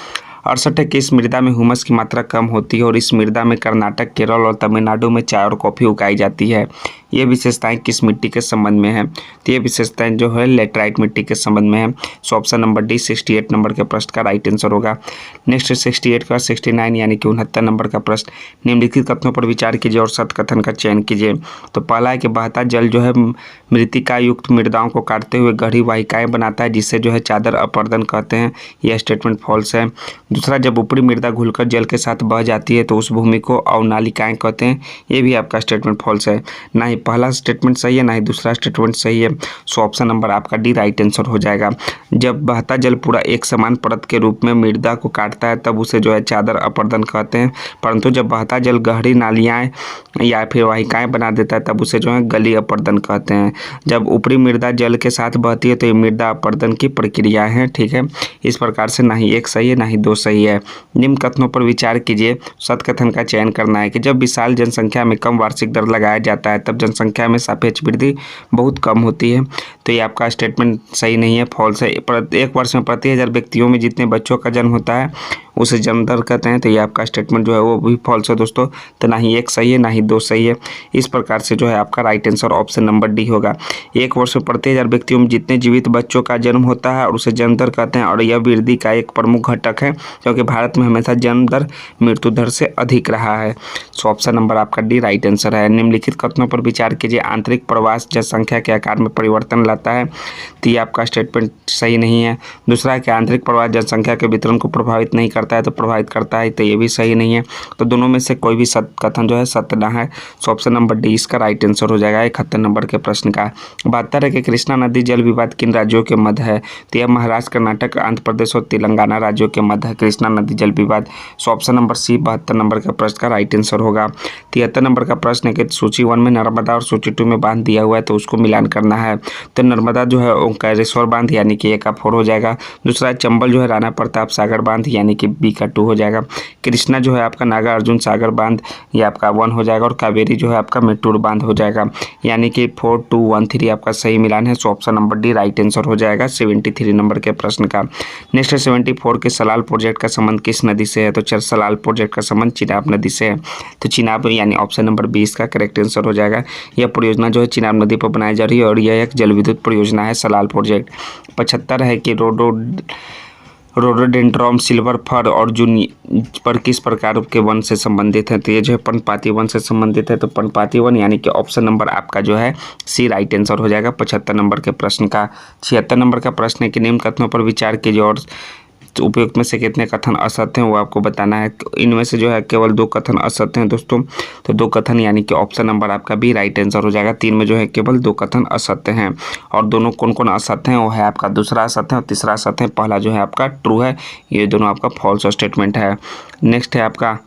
68 है कि इस मृदा में ह्यूमस की मात्रा कम होती है और इस मृदा में कर्नाटक, केरल और तमिलनाडु में चाय और कॉफ़ी उगाई जाती है, ये विशेषताएं किस मिट्टी के संबंध में है? तो ये विशेषताएं जो है लेटराइट मिट्टी के संबंध में है। So option number D 68 number के प्रश्न का राइट आंसर होगा। नेक्स्ट 68 का 69 यानी कि 69 नंबर का प्रश्न, निम्नलिखित कथनों पर विचार कीजिए और सत्य कथन का चयन कीजिए। तो पहला है कि बहता जल जो है मृतिका युक्त मृदाओं को काटते हुए गहरी वाहिकाएं बनाता है, जिससे जो है चादर अपर्दन कहते हैं। यह स्टेटमेंट फॉल्स है। दूसरा, जब ऊपरी मृदा घुलकर जल के साथ बह जाती है तो उस भूमि को अवनालिकाएं कहते हैं। ये भी आपका स्टेटमेंट फॉल्स है। ना ही पहला स्टेटमेंट सही है, ना ही दूसरा स्टेटमेंट सही है। सो ऑप्शन नंबर आपका डी राइट आंसर हो जाएगा। जब बहता जल पूरा एक समान परत के रूप में मृदा को काटता है तब उसे जो है चादर अपर्दन कहते हैं, परंतु जब बहता जल गहरी नालियाँ या फिर वाहिकाएं बना देता है तब उसे जो है गली अपर्दन कहते हैं। जब ऊपरी मृदा जल के साथ बहती है तो ये मृदा अपर्दन की प्रक्रिया है। ठीक है, इस प्रकार से ना ही एक सही है ना ही दो सही है। निम्न कथनों पर विचार कीजिए, सत्य कथन का चयन करना है कि जब विशाल जनसंख्या में कम वार्षिक दर लगाया जाता है तब जनसंख्या में सापेक्ष वृद्धि बहुत कम होती है। तो ये आपका स्टेटमेंट सही नहीं है, फॉल्स है। एक वर्ष में प्रति 1000 व्यक्तियों में जितने बच्चों का जन्म होता है उसे जन्म दर कहते हैं। तो ये आपका स्टेटमेंट जो है वो भी फॉल्स है दोस्तों। तो ना ही एक सही है ना ही दो सही है। इस प्रकार से जो है आपका right answer option number D होगा। एक वर्ष में प्रति 1000 व्यक्तियों में जितने जीवित बच्चों का जन्म होता है और उसे जन्म दर कहते हैं, और यह वृद्धि का एक प्रमुख घटक है क्योंकि भारत में हमेशा जन्म दर मृत्यु दर से अधिक रहा है। सो ऑप्शन नंबर आपका डी राइट आंसर है। निम्नलिखित कथनों पर विचार कीजिए, आंतरिक प्रवास जनसंख्या के आकार में परिवर्तन लाता है। तो ये आपका स्टेटमेंट सही नहीं है। दूसरा है कि आंतरिक प्रवास जनसंख्या के वितरण को प्रभावित नहीं करता है, तो प्रभावित करता है। तो ये भी सही नहीं है। तो दोनों में से कोई भी कथन जो है सत्य ना है। सो ऑप्शन नंबर डी इसका राइट आंसर हो जाएगा 71 नंबर के प्रश्न का। 72 है कि कृष्णा नदी जल विवाद किन राज्यों के मध्य है? तो यह महाराष्ट्र, कर्नाटक, आंध्र प्रदेश और तेलंगाना राज्यों के मध्य है कृष्णा नदी जल विवाद। So option number C 72 number के प्रश्न का राइट आंसर होगा। 73 नंबर का प्रश्न है कि सूची 1 में नर्मदा और सूची 2 में बांध दिया हुआ है तो उसको मिलान करना है। तो नर्मदा जो है ओंकारेश्वर बांध यानी कि ए का 4 हो जाएगा। दूसरा चंबल जो है राणा प्रताप सागर बांध यानी कि बी का 2 हो जाएगा। कृष्णा जो है आपका नागा अर्जुन सागर बांध ये आपका 1 हो जाएगा। और कावेरी जो है आपका मेट्टूर बांध हो जाएगा, यानी कि 4 2 1 3 आपका सही मिलान है। So option number D right answer हो जाएगा 73 नंबर के प्रश्न का। नेक्स्ट 74 के सलाल प्रोजेक्ट का संबंध किस नदी से है? तो सलाल प्रोजेक्ट का संबंध चिनाब नदी से है। तो चिनाब यानी ऑप्शन नंबर 20 का करेक्ट आंसर हो जाएगा। यह परियोजना जो है चिनाब नदी पर बनाई जा रही है और यह एक जल विद्युत परियोजना है सलाल प्रोजेक्ट। 75 है कि रोडोडेंड्रॉन सिल्वर फर और जून पर किस प्रकार के वन से संबंधित है? तो ये जो है पर्णपाती वन से संबंधित है। तो पर्णपाती वन यानी कि ऑप्शन नंबर आपका जो है सी राइट आंसर हो जाएगा 75 नंबर के प्रश्न का। 76 नंबर का प्रश्न है कि निम्न कथनों पर विचार कीजिए और उपयुक्त में से कितने कथन असत्य हैं वो आपको बताना है। इनमें से जो है केवल 2 कथन असत्य हैं दोस्तों। तो 2 कथन यानी कि ऑप्शन नंबर आपका बी राइट आंसर हो जाएगा। 3 में जो है केवल 2 कथन असत्य हैं। और दोनों कौन कौन असत्य हैं वो है आपका दूसरा असत्य है और तीसरा असत्य है। पहला जो है आपका ट्रू है, ये दोनों आपका फॉल्स स्टेटमेंट है। नेक्स्ट है आपका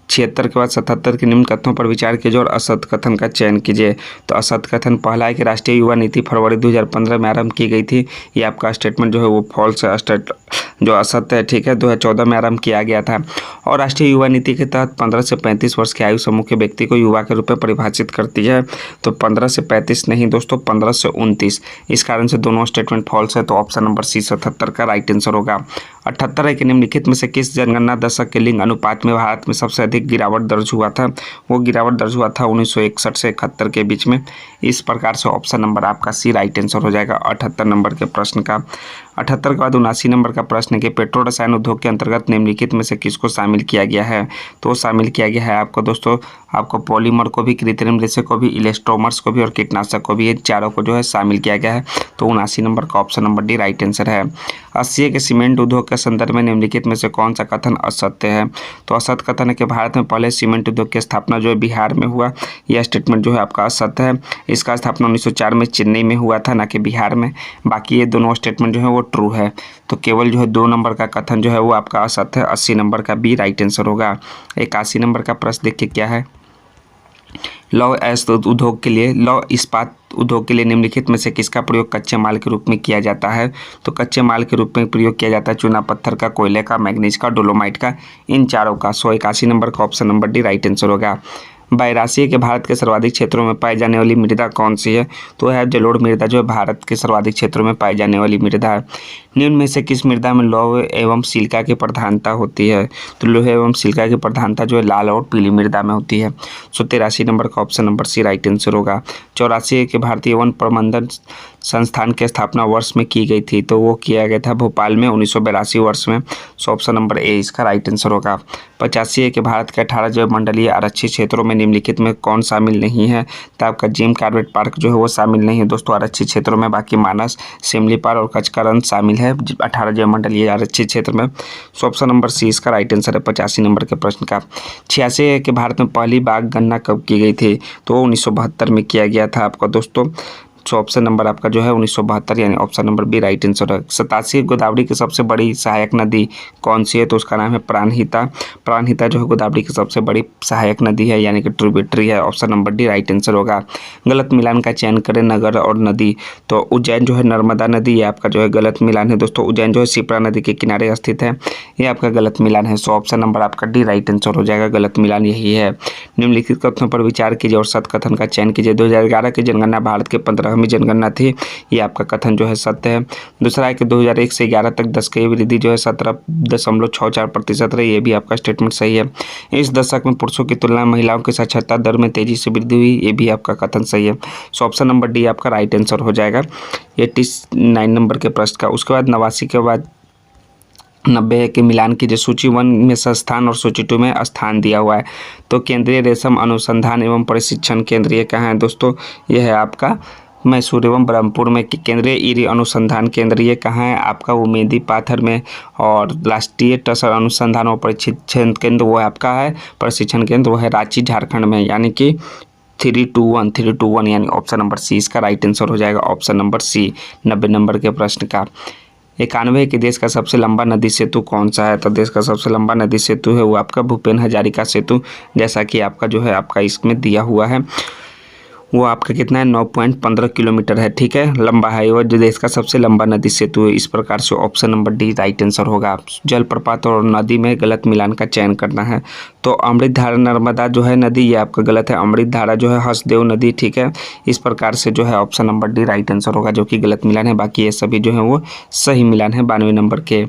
76 के बाद 77 के निम्न कथनों पर विचार कीजिए और असत्य कथन का चयन कीजिए। तो असत्य कथन पहला है कि राष्ट्रीय युवा नीति फरवरी 2015 में आरंभ की गई थी। ये आपका स्टेटमेंट जो है वो फॉल्स है, जो असत्य है। ठीक है, 2014 में आरंभ किया गया था। और राष्ट्रीय युवा नीति के तहत 15 से 35 वर्ष के आयु समूह के व्यक्ति को युवा के रूप में परिभाषित करती है। तो 15 से 35 नहीं दोस्तों, 15 से 29। इस कारण से दोनों स्टेटमेंट फॉल्स है। तो ऑप्शन नंबर सी 77 का राइट आंसर होगा। 78 है कि निम्नलिखित में से किस जनगणना दशक के लिंग अनुपात में भारत में सबसे अधिक गिरावट दर्ज हुआ था? वो गिरावट दर्ज हुआ था 1961 से 71 के बीच में। इस प्रकार से ऑप्शन नंबर आपका सी राइट आंसर हो जाएगा 78 नंबर के प्रश्न का। 78 के बाद 79 नंबर का प्रश्न है कि पेट्रो रसायन उद्योग के अंतर्गत निम्नलिखित में से किसको शामिल किया गया है? तो शामिल किया गया है आपको दोस्तों, आपको पॉलीमर को भी, कृत्रिम रेशे को भी, इलेक्ट्रोमर्स को भी और कीटनाशक को भी, ये चारों को जो है शामिल किया गया है। तो 79 नंबर का option number D right answer है। 80 के सीमेंट उद्योग के संदर्भ में निम्नलिखित में से कौन सा कथन असत्य है? तो असत्य कथन है कि भारत में पहले सीमेंट उद्योग की स्थापना जो है बिहार में हुआ। यह स्टेटमेंट जो है आपका असत्य है। इसका स्थापना 1904 में चेन्नई में हुआ था, ना कि बिहार में। बाकी ये दोनों स्टेटमेंट जो है वो ट्रू है। तो केवल जो है 2 नंबर का कथन जो है वो आपका असत्य है। 80 नंबर का बी राइट आंसर होगा। 81 नंबर का प्रश्न देखिए क्या है। लौह उद्योग के लिए, लौह इस्पात उद्योग के लिए निम्नलिखित में से किसका प्रयोग कच्चे माल के रूप में किया जाता है? तो कच्चे माल के रूप में प्रयोग किया जाता है चूना पत्थर का, कोयले का, मैग्नीज का, डोलोमाइट का, इन चारों का। 181 नंबर का option number D right answer होगा। 82 के भारत के सर्वाधिक क्षेत्रों में पाई जाने वाली मृदा कौन सी है? तो है जलोढ़ मृदा जो है भारत के सर्वाधिक क्षेत्रों में पाई जाने वाली मृदा है। निम्न में से किस मृदा में लौह एवं सिलिका की प्रधानता होती है? तो लोहे एवं सिलिका की प्रधानता जो है लाल और पीली मृदा में होती है। 83 नंबर का option number C right answer होगा। 84 के भारतीय वन प्रबंधन संस्थान की स्थापना वर्ष में की गई थी? तो वो किया गया था भोपाल में 1982 वर्ष में। सो ऑप्शन नंबर ए इसका राइट आंसर होगा। 85 के भारत के 18 जैव मंडलीय आरक्षित क्षेत्रों में निम्नलिखित में कौन शामिल नहीं है? तो आपका जिम कॉर्बेट पार्क जो है वो शामिल नहीं है दोस्तों आरक्षित क्षेत्रों में। बाकी मानस, सिमलीपाल और कच्छ का रण शामिल है 18 जैव मंडलीय आरक्षित क्षेत्र में। सो ऑप्शन नंबर सी इसका राइट आंसर है 85 नंबर के प्रश्न का। 86 के भारत में पहली बाग गणना कब की गई थी? तो 1972 में किया गया था आपका दोस्तों। सो ऑप्शन नंबर आपका जो है 1972 यानी option number B right answer है। 87 गोदावरी की सबसे बड़ी सहायक नदी कौन सी है? तो उसका नाम है प्राणहिता। प्राणहिता जो है गोदावरी की सबसे बड़ी सहायक नदी है यानी कि ट्रिब्यूटरी है। Option number D right answer होगा। गलत मिलान का चयन करें नगर और नदी। तो उज्जैन जो है नर्मदा नदी ये आपका जो है गलत मिलान है दोस्तों। उज्जैन जो है शिप्रा नदी के किनारे स्थित है, ये आपका गलत मिलान है। सो ऑप्शन नंबर आपका डी राइट आंसर हो जाएगा, गलत मिलान यही है। निम्नलिखित कथनों पर विचार कीजिए और सत्य कथन का चयन कीजिए। 2011 की जनगणना भारत के 15वीं जनगणना थी, ये आपका कथन जो है सत्य है। दूसरा है कि 2001 से 11 तक 10 की वृद्धि जो है 17.64% रही, ये भी आपका स्टेटमेंट सही है। इस दशक में पुरुषों की तुलना में महिलाओं की साक्षरता दर में तेजी से वृद्धि हुई, ये भी आपका कथन सही है। सो ऑप्शन नंबर डी आपका राइट आंसर हो जाएगा 89 नंबर के प्रश्न का। उसके बाद 89 के बाद 90 के मिलान कीजिए। सूची 1 में संस्थान और सूची 2 में स्थान दिया हुआ है। तो केंद्रीय रेशम अनुसंधान एवं प्रशिक्षण केंद्र ये कहाँ है दोस्तों? यह है आपका मैसूर एवं ब्रह्मपुर में। केंद्रीय ईरी अनुसंधान केंद्र ये कहाँ है? आपका उमेदी पाथर में। और राष्ट्रीय टसर अनुसंधान और प्रशिक्षण केंद्र वो आपका है प्रशिक्षण केंद्र वो है रांची झारखंड में, यानी कि 321 यानी ऑप्शन नंबर सी इसका राइट आंसर हो जाएगा। ऑप्शन नंबर सी 90 नंबर के प्रश्न का। 91 के देश का सबसे लंबा नदी सेतु कौन सा है? तो देश का सबसे लंबा नदी सेतु है वो आपका भूपेन हजारिका सेतु, जैसा कि आपका जो है आपका इसमें दिया हुआ है। वो आपका कितना है 9.15 किलोमीटर है, ठीक है, लंबा है। वो जो देश का सबसे लंबा नदी सेतु है। इस प्रकार से option number D right answer होगा। जलप्रपात और नदी में गलत मिलान का चयन करना है। तो अमृतधारा नर्मदा जो है नदी ये आपका गलत है। अमृतधारा जो है हसदेव नदी, ठीक है। इस प्रकार से जो है option number D right answer होगा, जो कि गलत मिलान है। बाकी ये सभी जो है वो सही मिलान है 92 नंबर के।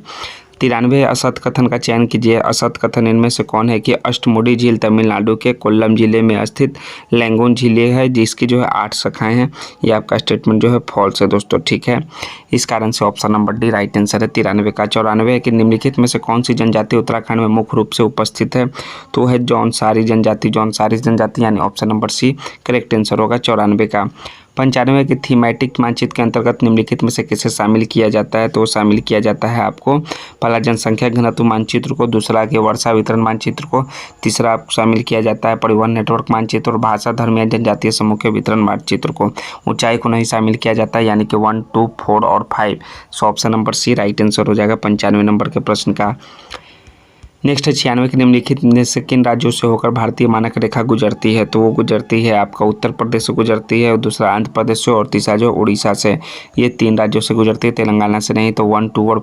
93 असत कथन का चयन कीजिए। असत कथन इनमें से कौन है? कि अष्टमुडी झील तमिलनाडु के कोल्लम जिले में स्थित लैंगून झील है, जिसकी जो है 8 शाखाएं हैं। ये आपका स्टेटमेंट जो है फॉल्स है दोस्तों, ठीक है। इस कारण से option number D right answer है 93 का। 94 है कि निम्नलिखित में से कौन सी जनजाति उत्तराखंड में मुख्य रूप से उपस्थित है? तो है जौनसारी जनजाति। जौनसारी जनजाति यानी option number C correct answer होगा 94 का। 95 के थीमेटिक मानचित्र के अंतर्गत निम्नलिखित में से किसे शामिल किया जाता है? तो शामिल किया जाता है आपको पहला जनसंख्या घनत्व मानचित्र को, दूसरा के वर्षा वितरण मानचित्र को, तीसरा शामिल किया जाता है परिवहन नेटवर्क मानचित्र और भाषा धर्म या जनजातीय समूह के वितरण मानचित्र को। ऊंचाई को नहीं शामिल किया जाता है, यानी कि 1, 2, 4 और 5। So option number C right answer हो जाएगा 95 नंबर के प्रश्न का। नेक्स्ट है 96 के निम्नलिखित में से किन राज्यों से होकर भारतीय मानक रेखा गुजरती है? तो वो गुजरती है आपका उत्तर प्रदेश से गुजरती है, और दूसरा आंध्र प्रदेश से, और तीसरा जो उड़ीसा से। ये 3 राज्यों से गुजरती है, तेलंगाना से नहीं। तो 1, 2 और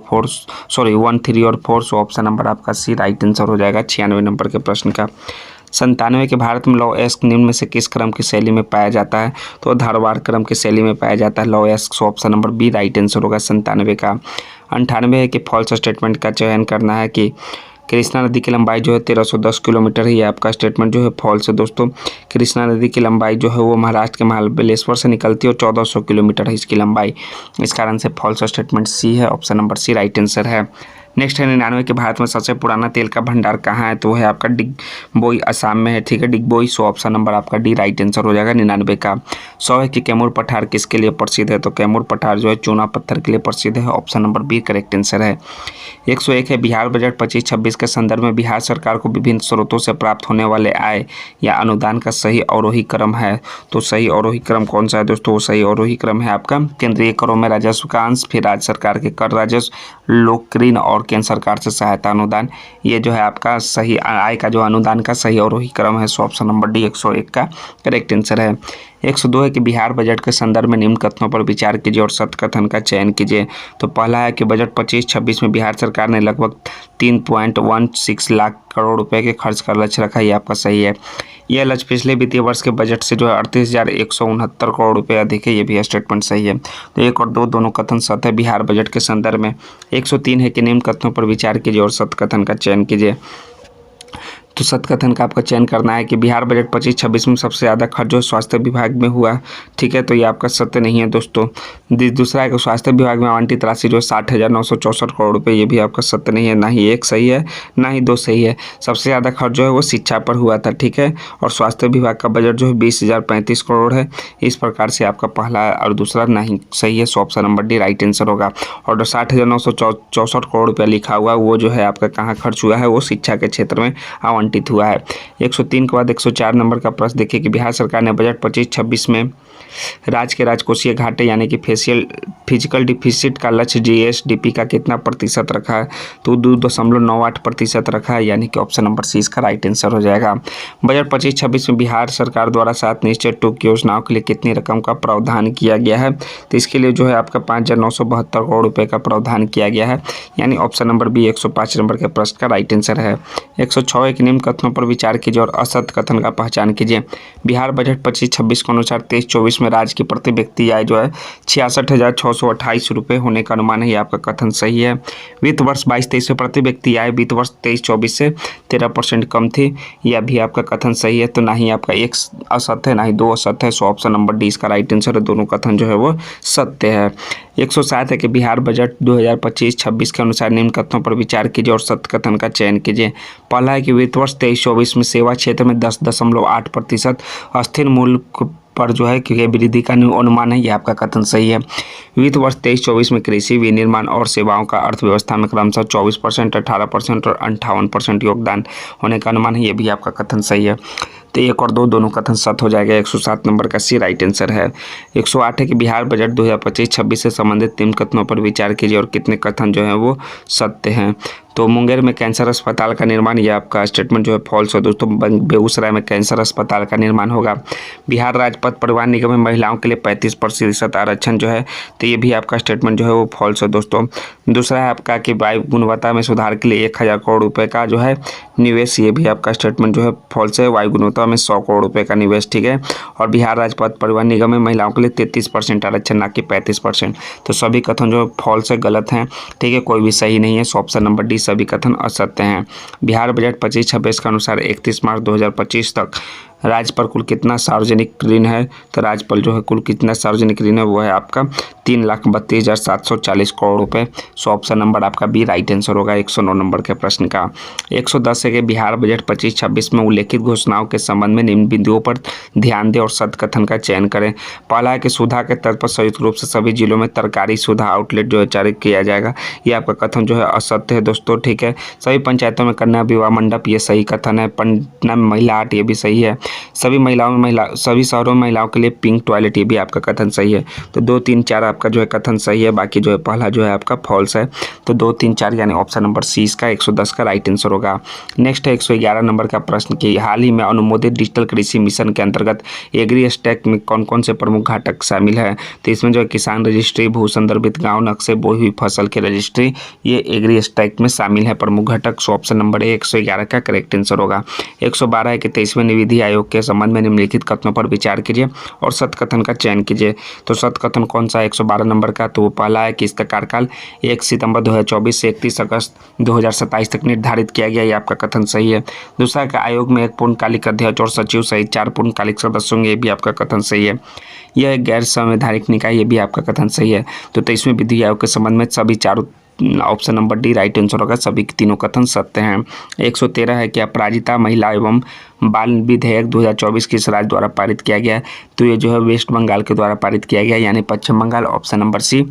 4 1, 3 और 4। सो ऑप्शन नंबर आपका सी राइट आंसर हो जाएगा 96 नंबर के प्रश्न का। 97 के भारत में लौह-अयस्क निम्न में से किस क्रम की शैली में पाया जाता है? तो धारवाड़ क्रम की शैली में पाया जाता है लौह-अयस्क। So option number B right answer होगा 97 का। 98 है कि फॉल्स स्टेटमेंट का चयन करना है कि कृष्णा नदी की लंबाई जो है 1310 किलोमीटर है। ये आपका स्टेटमेंट जो है फॉल्स है दोस्तों। कृष्णा नदी की लंबाई जो है वो महाराष्ट्र के महाबलेश्वर से निकलती है और 1400 किलोमीटर है इसकी लंबाई। इस कारण से फॉल्स स्टेटमेंट सी है, option number C right answer है। नेक्स्ट है 99 के भारत में सबसे पुराना तेल का भंडार कहाँ है? तो वो है आपका डिगबोई असम में है, ठीक है, डिगबोई। सो ऑप्शन नंबर आपका डी राइट आंसर हो जाएगा 99 का। 100 है कि कैमूर पठार किसके लिए प्रसिद्ध है? तो कैमूर पठार जो है चूना पत्थर के लिए प्रसिद्ध है, option number B correct answer है। 101 है बिहार बजट 25-26 के संदर्भ में बिहार सरकार को विभिन्न स्रोतों से प्राप्त होने वाले आय या अनुदान का सही अवरोही क्रम है। तो सही अवरोही क्रम कौन सा है दोस्तों? वो सही अवरोही क्रम है आपका केंद्रीय करों में राजस्व का अंश, फिर राज्य सरकार के कर राजस्व, लोक ऋण और केंद्र सरकार से सहायता अनुदान। ये जो है आपका सही आय का जो अनुदान का सही अवरोही क्रम है। सो ऑप्शन नंबर डी 101 का करेक्ट आंसर है। 102 है कि बिहार बजट के संदर्भ में निम्न कथनों पर विचार कीजिए और सत्य कथन का चयन कीजिए। तो पहला है कि बजट 25-26 में बिहार सरकार ने लगभग 3.16 लाख करोड़ रुपए के खर्च का लक्ष्य रखा, ये आपका सही है। यह लक्ष्य पिछले वित्तीय वर्ष के बजट से जो है 38,169 करोड़ रुपये अधिक है। ये भी स्टेटमेंट सही है। तो 1 और 2 दोनों कथन सत्य है बिहार बजट के संदर्भ में। 103 है कि निम्न कथनों पर विचार कीजिए और सत्य कथन का चयन कीजिए। तो सत्य कथन का आपका चयन करना है कि बिहार बजट 25-26 में सबसे ज़्यादा खर्च जो स्वास्थ्य विभाग में हुआ। ठीक है, तो ये आपका सत्य नहीं है दोस्तों। दूसरा है कि स्वास्थ्य विभाग में आवंटित राशि जो 60,964 करोड़ रुपये, ये भी आपका सत्य नहीं है। ना ही 1 सही है, ना ही 2 सही है। सबसे ज़्यादा खर्च जो है वो शिक्षा पर हुआ था। ठीक है, और स्वास्थ्य विभाग का बजट जो है 20,035 करोड़ है। इस प्रकार से आपका पहला और दूसरा नहीं सही है। So option number D right answer होगा। और जो 60,964 करोड़ रुपया लिखा हुआ वो जो है आपका कहाँ खर्च हुआ है, वो शिक्षा के क्षेत्र में आवंटित हुआ है। 103 के बाद 104 नंबर का प्रश्न देखिए कि बिहार सरकार ने बजट 25-26 में राज्य के राजकोषीय घाटे यानी कि फिजिकल डिफिसिट का लक्ष्य जीएसडीपी का कितना प्रतिशत रखा है, तो 2.98% रखा है, यानी कि ऑप्शन नंबर सी इसका राइट आंसर हो जाएगा। बजट 25-26 में बिहार सरकार द्वारा 7 निश्चय टूक योजनाओं के लिए कितनी रकम का प्रावधान किया गया है, तो इसके लिए जो है आपका 5,972 करोड़ रुपये का प्रावधान किया गया है, यानी ऑप्शन नंबर बी 105 नंबर के प्रश्न का राइट आंसर है। 106 एक निम्न कथनों पर विचार कीजिए और असत्य कथन का पहचान कीजिए। बिहार बजट 25-26 के अनुसार 23-24 में राज्य की प्रति व्यक्ति आय जो है 66,628 रुपये होने का अनुमान है। ये आपका कथन सही है। वित्त वर्ष 22-23 में प्रति व्यक्ति आय वित्त वर्ष 23-24 से 13% कम थी। यह भी आपका कथन सही है। तो ना ही आपका 1 असत्य है, ना ही 2 असत्य है। सो ऑप्शन नंबर डी इसका राइट आंसर है। दोनों कथन जो है वो सत्य है। 107 है कि बिहार बजट 2025-26 के अनुसार निम्न कथनों पर विचार कीजिए और सत्य कथन का चयन कीजिए। पहला है कि वित्त वर्ष 23-24 में सेवा क्षेत्र में 10.8% अस्थिर मूल्य पर जो है क्योंकि वृद्धि का अनुमान है। ये आपका कथन सही है। वित्त वर्ष 23-24 में कृषि, विनिर्माण और सेवाओं का अर्थव्यवस्था में क्रमशः 24%, 18% और 58% योगदान होने का अनुमान है। ये भी आपका कथन सही है। तो 1 और 2 दोनों कथन सत्य हो जाएगा। 107 नंबर का सी राइट आंसर है। 108 है कि बिहार बजट 2025-26 से संबंधित निम्न कथनों पर विचार कीजिए और कितने कथन जो है वो सत्य हैं। तो मुंगेर में कैंसर अस्पताल का निर्माण, ये आपका स्टेटमेंट जो है फॉल्स है दोस्तों। बेगूसराय में कैंसर अस्पताल का निर्माण होगा। बिहार राज्य पथ परिवहन निगम में महिलाओं के लिए 35% आरक्षण जो है, तो ये भी आपका स्टेटमेंट जो है वो फॉल्स है दोस्तों। दूसरा है आपका कि वायु गुणवत्ता में सुधार के लिए 1,000 करोड़ रुपये का जो है निवेश, ये भी आपका स्टेटमेंट जो है फॉल्स है। वायु गुणवत्ता में 100 करोड़ रुपये का निवेश। ठीक है, और बिहार राज्य पथ परिवहन निगम में महिलाओं के लिए 33% आरक्षण, ना कि 35%। तो सभी कथन जो फॉल्स है, गलत हैं। ठीक है, कोई भी सही नहीं है। सो ऑप्शन नंबर डी सभी कथन असत्य हैं। बिहार बजट 25-26 के अनुसार 31 मार्च 2025 तक राज्य पर कुल कितना सार्वजनिक ऋण है, तो राज्य पर जो है कुल कितना सार्वजनिक ऋण है वो है आपका 3,32,740 करोड़ रुपए। सो ऑप्शन नंबर आपका बी राइट आंसर होगा 109 नंबर के प्रश्न का। 110 है कि बिहार बजट 25-26 में उल्लेखित घोषणाओं के संबंध में निम्न बिंदुओं पर ध्यान दें और सत्य कथन का चयन करें। पहला है कि सुधा के तर्ज पर संयुक्त रूप से सभी जिलों में तरकारी सुधा आउटलेट जो है चालू किया जाएगा। ये आपका कथन जो है असत्य है दोस्तों। ठीक है, सभी पंचायतों में कन्या विवाह मंडप, ये सही कथन है। पटना में महिला हाट, ये भी सही है। सभी शहरों में महिलाओं के लिए पिंक टॉयलेट, ये भी आपका कथन सही है। तो 2, 3, 4 आपका जो है कथन सही है, बाकी जो है पहला जो है आपका फॉल्स है। तो 2, 3, 4 यानी ऑप्शन नंबर सी इसका 110 का राइट आंसर होगा। नेक्स्ट है 111 नंबर का प्रश्न कि हाल ही में अनुमोदित डिजिटल कृषि मिशन के अंतर्गत एग्री स्टैक में कौन कौन से प्रमुख घटक शामिल है, तो इसमें जो है किसान रजिस्ट्री, भू संदर्भित गाँव नक्शे, बोई हुई फसल के रजिस्ट्री, ये एग्री स्टैक में शामिल है प्रमुख घटक। सो ऑप्शन नंबर ए 111 का करेक्ट आंसर होगा। 112 है कि 23वें निविधि आयोग के संबंध में निम्नलिखित कथनों पर विचार कीजिए और सत्य कथन का चयन कीजिए। तो सत्य कथन कौन सा है 112 नंबर का, तो वो पहला है कि इसका कार्यकाल 1 सितंबर 2024 से 31 अगस्त 2027 तक निर्धारित किया गया। ये आपका कथन सही है। दूसरा का आयोग में 1 पूर्णकालिक अध्यक्ष और सचिव सहित 4 पूर्णकालिक सदस्य होंगे, ये भी आपका कथन सही है। यह एक गैर संवैधानिक निकाय, ये भी आपका कथन सही है। तो 23वें विधि आयोग के संबंध में सभी चारों option number D right answer होगा। सभी तीनों कथन सत्य हैं। 113 है कि अपराजिता महिला एवं बाल विधेयक 2024 किस राज्य द्वारा पारित किया गया है, तो ये जो है वेस्ट बंगाल के द्वारा पारित किया गया, यानी Paschim Bangal. Option number C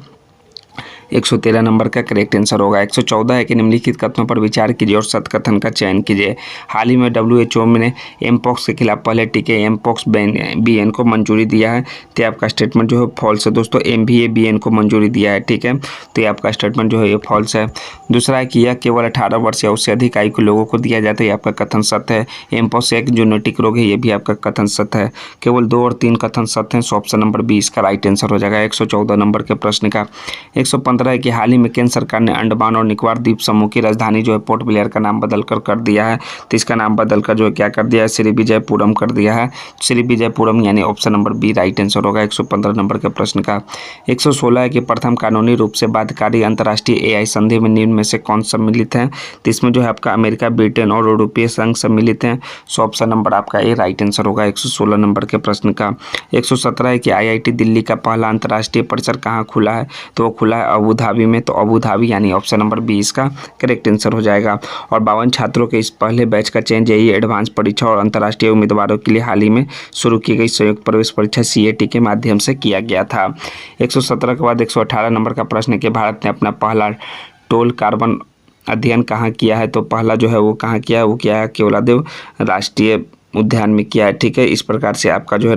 113 number का करेक्ट आंसर होगा। 114 है कि निम्नलिखित कथनों पर विचार कीजिए और सत्य कथन का चयन कीजिए। हाल ही में WHO ने एमपॉक्स के खिलाफ पहले टीके एमपॉक्स BN को मंजूरी दिया है, तो आपका स्टेटमेंट जो है फॉल्स है दोस्तों। MVA BN को मंजूरी दिया है। ठीक है, तो ये आपका स्टेटमेंट जो है ये फॉल्स है। दूसरा है कि यह केवल 18 वर्ष या उससे अधिक आयु के लोगों को दिया जाता है, ये आपका कथन सत्य है। एमपॉक्स एक जेनेटिक रोग है, ये भी आपका कथन सत्य है। केवल 2 और 3 कथन सत्य हैं। सो ऑप्शन नंबर बी इसका राइट आंसर हो जाएगा 114 नंबर के प्रश्न का। 115 115 है कि हाल ही में केंद्र सरकार ने अंडमान और निकोबार द्वीप समूह की राजधानी जो है पोर्ट ब्लेयर का नाम बदलकर कर दिया है। तो इसका नाम बदलकर जो है क्या कर दिया है, श्री विजयपुरम कर दिया है। श्री विजयपुरम यानी option number B right answer होगा 115 नंबर के प्रश्न का। 116 है कि प्रथम कानूनी रूप से बाध्यकारी अंतर्राष्ट्रीय एआई संधि में निम्न में से कौन सम्मिलित है। तो इसमें जो है आपका अमेरिका, ब्रिटेन और यूरोपीय संघ सम्मिलित हैं। सो ऑप्शन नंबर आपका ए राइट आंसर होगा 116 नंबर के प्रश्न का। 117 है कि आईआईटी दिल्ली का पहला अंतर्राष्ट्रीय परिसर कहाँ खुला है। तो वो खुला है अबू धाबी में। तो अबू धाबी यानी ऑप्शन नंबर बी इसका करेक्ट आंसर हो जाएगा। और 52 छात्रों के इस पहले बैच का चयन जेईई एडवांस परीक्षा और अंतर्राष्ट्रीय उम्मीदवारों के लिए हाल ही में शुरू की गई संयुक्त प्रवेश परीक्षा सीएटी के माध्यम से किया गया था। 117 के बाद 118 नंबर का प्रश्न है कि भारत ने अपना पहला टोल कार्बन अध्ययन कहाँ किया है। तो पहला जो है वो कहाँ किया है, वो किया है केवलादेव राष्ट्रीय उद्यान में किया है। ठीक है, इस प्रकार से आपका जो है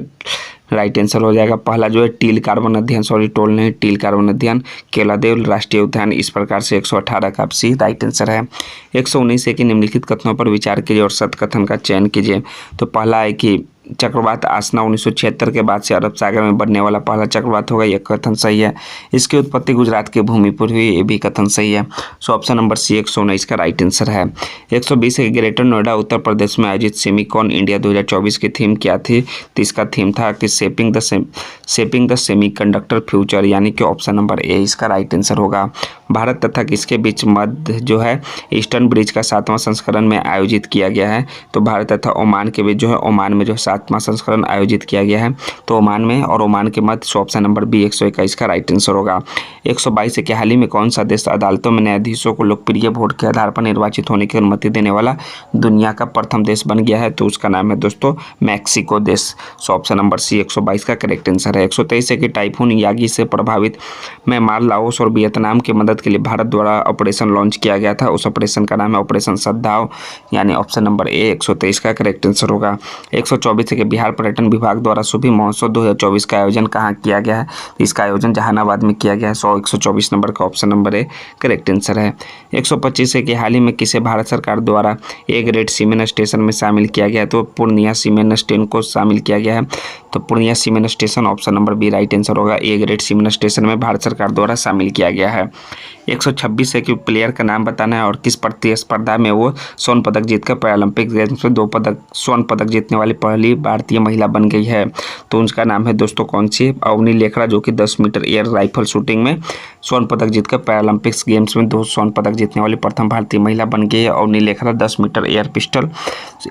राइट आंसर हो जाएगा। पहला जो है टील कार्बन अध्ययन, सॉरी टोल नहीं, टील कार्बन अध्ययन केवलादेव राष्ट्रीय उद्यान। इस प्रकार से 118 का सी राइट आंसर है। 119 है कि निम्नलिखित कथनों पर विचार कीजिए और सत्य कथन का चयन कीजिए। तो पहला है कि चक्रवात आसना 1976 के बाद से अरब सागर में बनने वाला पहला चक्रवात होगा, यह कथन सही है। इसकी उत्पत्ति गुजरात के भूमि पर हुई, ये भी कथन सही है। सो ऑप्शन नंबर सी 119 का राइट आंसर है। 120 है ग्रेटर नोएडा उत्तर प्रदेश में आयोजित सेमीकॉन इंडिया 2024 की थीम क्या थी। तो इसका थीम था कि शेपिंग द सेमीकंडक्टर फ्यूचर, यानी कि ऑप्शन नंबर ए इसका राइट आंसर होगा। भारत तथा किसके बीच मध्य जो है ईस्टर्न ब्रिज का 7वां संस्करण में आयोजित किया गया है। तो भारत तथा ओमान के बीच जो है ओमान में जो 7वां संस्करण आयोजित किया गया है। तो ओमान में और ओमान के मध्य ऑप्शन नंबर बी 121 का राइट आंसर होगा। 122 है कि हाल ही में कौन सा देश अदालतों में न्यायाधीशों को लोकप्रिय वोट के आधार पर निर्वाचित होने की अनुमति देने वाला दुनिया का प्रथम देश बन गया है। तो उसका नाम है दोस्तों मैक्सिको देश। सो ऑप्शन नंबर सी 122 का करेक्ट आंसर है। 123 है कि टाइफून यागी से प्रभावित म्यांमार, लाओस और वियतनाम की मदद के लिए भारत द्वारा ऑपरेशन लॉन्च किया गया था। उस ऑपरेशन का नाम है ऑपरेशन सद्भाव, यानी ऑप्शन नंबर ए 123 का करेक्ट आंसर होगा। 124 है कि बिहार पर्यटन विभाग द्वारा सूफी महोत्सव 2024 का आयोजन कहाँ किया गया है। इसका आयोजन जहानाबाद में किया गया है। 124 नंबर का option number A correct answer है। 125 है कि हाल ही में किसे भारत सरकार द्वारा ए ग्रेड सीमेंट स्टेशन में शामिल किया गया है। तो पूर्णिया सीमेंट स्टेशन को शामिल किया गया है। तो Purnia cement station option number B right answer होगा। ए ग्रेड सीमेंट स्टेशन में भारत सरकार द्वारा शामिल किया गया है। 126 है कि प्लेयर का नाम बताना है और किस प्रतिस्पर्धा में वो स्वर्ण पदक जीतकर पैरालंपिक गेम्स में 2 स्वर्ण पदक जीतने वाली पहली भारतीय महिला बन गई है। तो उनका नाम है दोस्तों कौन सी, अवनी लेखरा, जो कि 10 मीटर एयर राइफल शूटिंग में स्वर्ण पदक जीतकर पैरालंपिक्स गेम्स में 2 स्वर्ण पदक जीतने वाली प्रथम भारतीय महिला बन गई है। Avani Lekhara 10 metre air pistol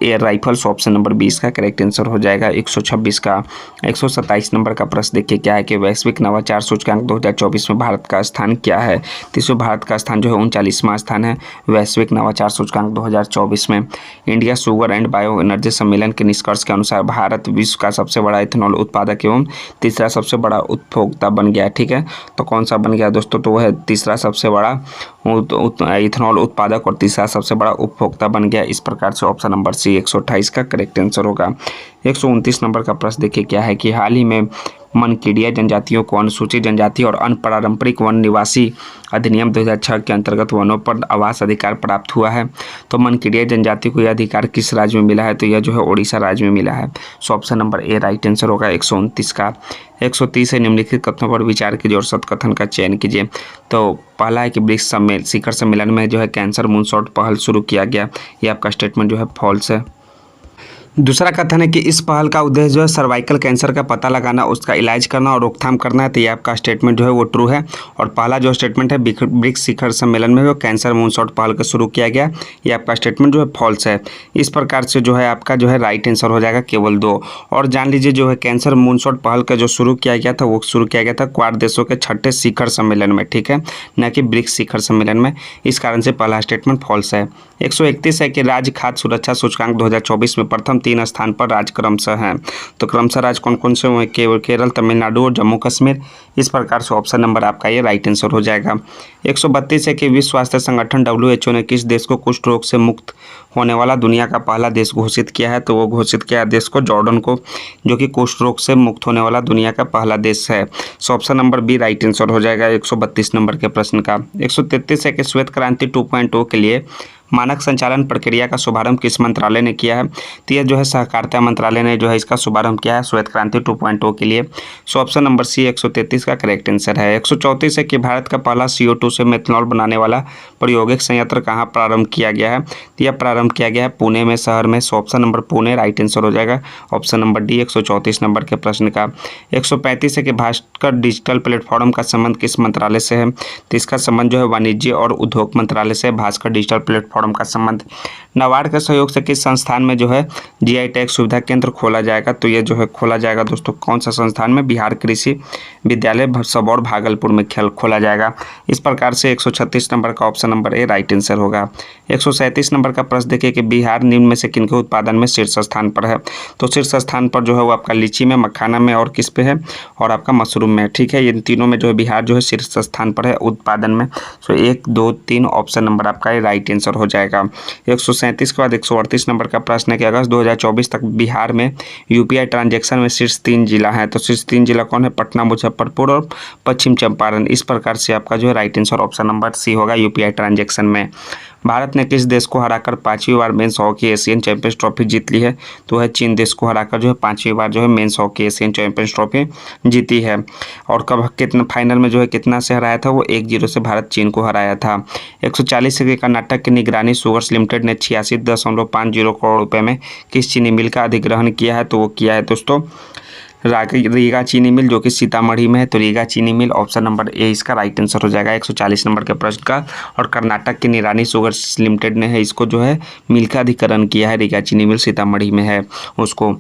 air rifle. Option number 20 का करेक्ट आंसर हो जाएगा 126 का। 127 नंबर का प्रश्न देखिए क्या है कि वैश्विक नवाचार सूचकांक 2024 में भारत का स्थान क्या है। इसमें भारत का स्थान जो है 39वां स्थान है वैश्विक नवाचार सूचकांक 2024 में। India sugar and bio energy सम्मेलन के निष्कर्ष के अनुसार भारत विश्व का सबसे बड़ा इथेनॉल उत्पादक एवं तीसरा सबसे बड़ा उपभोक्ता बन गया। ठीक है, तो कौन सा बन गया दोस्तों, तो वह है तीसरा सबसे बड़ा इथेनॉल उत्पादक और तीसरा सबसे बड़ा उपभोक्ता बन गया। इस प्रकार से ऑप्शन नंबर सी 128 का करेक्ट आंसर होगा। 129 नंबर का प्रश्न देखिए क्या है कि हाल ही में मनकीडिया जनजातियों को अनुसूचित जनजाति और अनपारंपरिक वन निवासी अधिनियम 2006 के अंतर्गत वनों पर आवास अधिकार प्राप्त हुआ है। तो मनकीडिया जनजाति को यह अधिकार किस राज्य में मिला है। तो यह जो है उड़ीसा राज्य में मिला है। So option number A right answer होगा 129 का। 130 है निम्नलिखित कथनों पर विचार कीजिए और सत्य कथन का चयन कीजिए। तो पहला है कि ब्रिक्स शिखर सम्मेलन में जो है कैंसर मूनशॉट पहल शुरू किया गया, यह आपका स्टेटमेंट जो है फॉल्स है। दूसरा कथन है कि इस पहल का उद्देश्य जो है सर्वाइकल कैंसर का पता लगाना, उसका इलाज करना और रोकथाम करना है। तो ये आपका स्टेटमेंट जो है वो ट्रू है। और पहला जो स्टेटमेंट है ब्रिक्स शिखर सम्मेलन में वो कैंसर मूनशॉट पहल का शुरू किया गया, ये आपका स्टेटमेंट जो है फॉल्स है। इस प्रकार से जो है आपका जो है राइट आंसर हो जाएगा केवल 2। और जान लीजिए जो है कैंसर मूनशॉट पहल का जो शुरू किया गया था वो शुरू किया गया था क्वाड देशों के 6ठे शिखर सम्मेलन में, ठीक है, न कि ब्रिक्स शिखर सम्मेलन में। इस कारण से पहला स्टेटमेंट फॉल्स है। 131 है कि राज्य खाद्य सुरक्षा सूचकांक 2024 में प्रथम 3 स्थान पर राज्य क्रमशः हैं। तो क्रमशः राज्य कौन कौन से हुए, केरल, तमिलनाडु और जम्मू कश्मीर। इस प्रकार से ऑप्शन नंबर आपका ये राइट आंसर हो जाएगा। 132 है कि विश्व स्वास्थ्य संगठन WHO ने किस देश को कुष्ठ रोग से मुक्त होने वाला दुनिया का पहला देश घोषित किया है। तो वो घोषित किया देश को जॉर्डन को, जो कि कुष्ठ रोग से मुक्त होने वाला दुनिया का पहला देश है। So option number B right answer हो जाएगा 132 नंबर के प्रश्न का। 133 है कि श्वेत क्रांति 2.0 के लिए मानक संचालन प्रक्रिया का शुभारंभ किस मंत्रालय ने किया है? तो यह जो है सहकारिता मंत्रालय ने जो है इसका शुभारंभ किया है श्वेत क्रांति 2.0 के लिए। सो ऑप्शन नंबर सी 133 का करेक्ट आंसर है। 134 है कि भारत का पहला CO2 से मेथनॉल बनाने वाला प्रायोगिक संयंत्र कहाँ प्रारंभ किया गया है? तो यह प्रारंभ किया गया है पुणे में, शहर में। सो option number Pune right answer हो जाएगा, ऑप्शन नंबर डी 134 नंबर के प्रश्न का। 135 है कि भास्कर डिजिटल प्लेटफॉर्म का संबंध किस मंत्रालय से है? तो इसका संबंध जो है वाणिज्य और उद्योग मंत्रालय से भास्कर डिजिटल प्लेटफॉर्म का संबंध। नाबार्ड के सहयोग से किस संस्थान में जो है GI टैग सुविधा केंद्र खोला जाएगा? तो ये जो है खोला जाएगा दोस्तों कौन सा संस्थान में? बिहार कृषि विद्यालय सबौर भागलपुर में खोला जाएगा। इस प्रकार से 136 नंबर का option number A right answer होगा। 137 नंबर का प्रश्न देखिए कि बिहार निम्न में से किनके उत्पादन में शीर्ष स्थान पर है? तो शीर्ष स्थान पर जो है वो आपका लीची में, मखाना में और किस पे है? और आपका मशरूम में। ठीक है, इन तीनों में जो है बिहार जो है शीर्ष स्थान पर है उत्पादन में। सो 1, 2, 3 ऑप्शन नंबर आपका राइट आंसर हो जाएगा। 137 के बाद 138 नंबर का प्रश्न है कि अगस्त 2024 तक बिहार में UPI ट्रांजैक्शन में शीर्ष 3 जिला है। तो शीर्ष 3 जिला कौन है? पटना, मुजफ्फरपुर और पश्चिम चंपारण। इस प्रकार से आपका जो है right answer option number C होगा UPI ट्रांजैक्शन में। भारत ने किस देश को हराकर 5वीं बार men's hockey Asian champions trophy जीत ली है? तो है चीन देश को हराकर जो है 5वीं बार जो है mains hockey Asian champions trophy जीती है। और कब कितना फाइनल में जो है कितना से हराया था? वो 1-0 से भारत चीन को हराया था। 140 के कर्नाटक की निगरानी शुगर्स लिमिटेड ने 86.50 करोड़ रुपए में किस चीनी मिल का अधिग्रहण किया है? तो वो किया है दोस्तों रीगा चीनी मिल, जो कि सीतामढ़ी में है। तो रीगा चीनी मिल ऑप्शन नंबर ए इसका राइट आंसर हो जाएगा 140 नंबर के प्रश्न का। और कर्नाटक की निरानी शुगर्स लिमिटेड ने है इसको जो है मिल का अधिग्रहण किया है। रीगा चीनी मिल सीतामढ़ी में है उसको।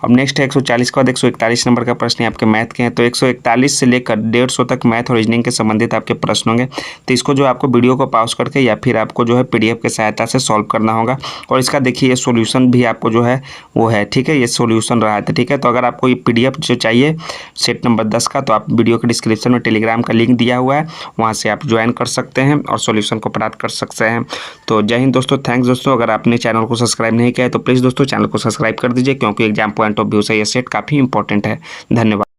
अब नेक्स्ट है 140 के बाद 141 नंबर का प्रश्न है आपके मैथ के हैं। तो 141 से लेकर 150 तक मैथ और रीजनिंग के संबंधित आपके प्रश्न होंगे। तो इसको जो आपको वीडियो को पॉज करके या फिर आपको जो है PDF की सहायता से सॉल्व करना होगा। और इसका देखिए ये सॉल्यूशन भी आपको जो है वो है, ठीक है, ये सॉल्यूशन रहा था। ठीक है, तो अगर आपको ये PDF जो चाहिए सेट नंबर 10 का, तो आप वीडियो के डिस्क्रिप्शन में टेलीग्राम का लिंक दिया हुआ है, वहाँ से आप ज्वाइन कर सकते हैं और सॉल्यूशन को प्राप्त कर सकते हैं। तो जय हिंद दोस्तों, थैंक्स दोस्तों। अगर आपने चैनल को सब्सक्राइब नहीं किया है तो प्लीज़ दोस्तों चैनल को सब्सक्राइब कर दीजिए, क्योंकि एग्जाम पॉइंट ऑफ व्यू से ये सेट काफ़ी इंपॉर्टेंट है। धन्यवाद।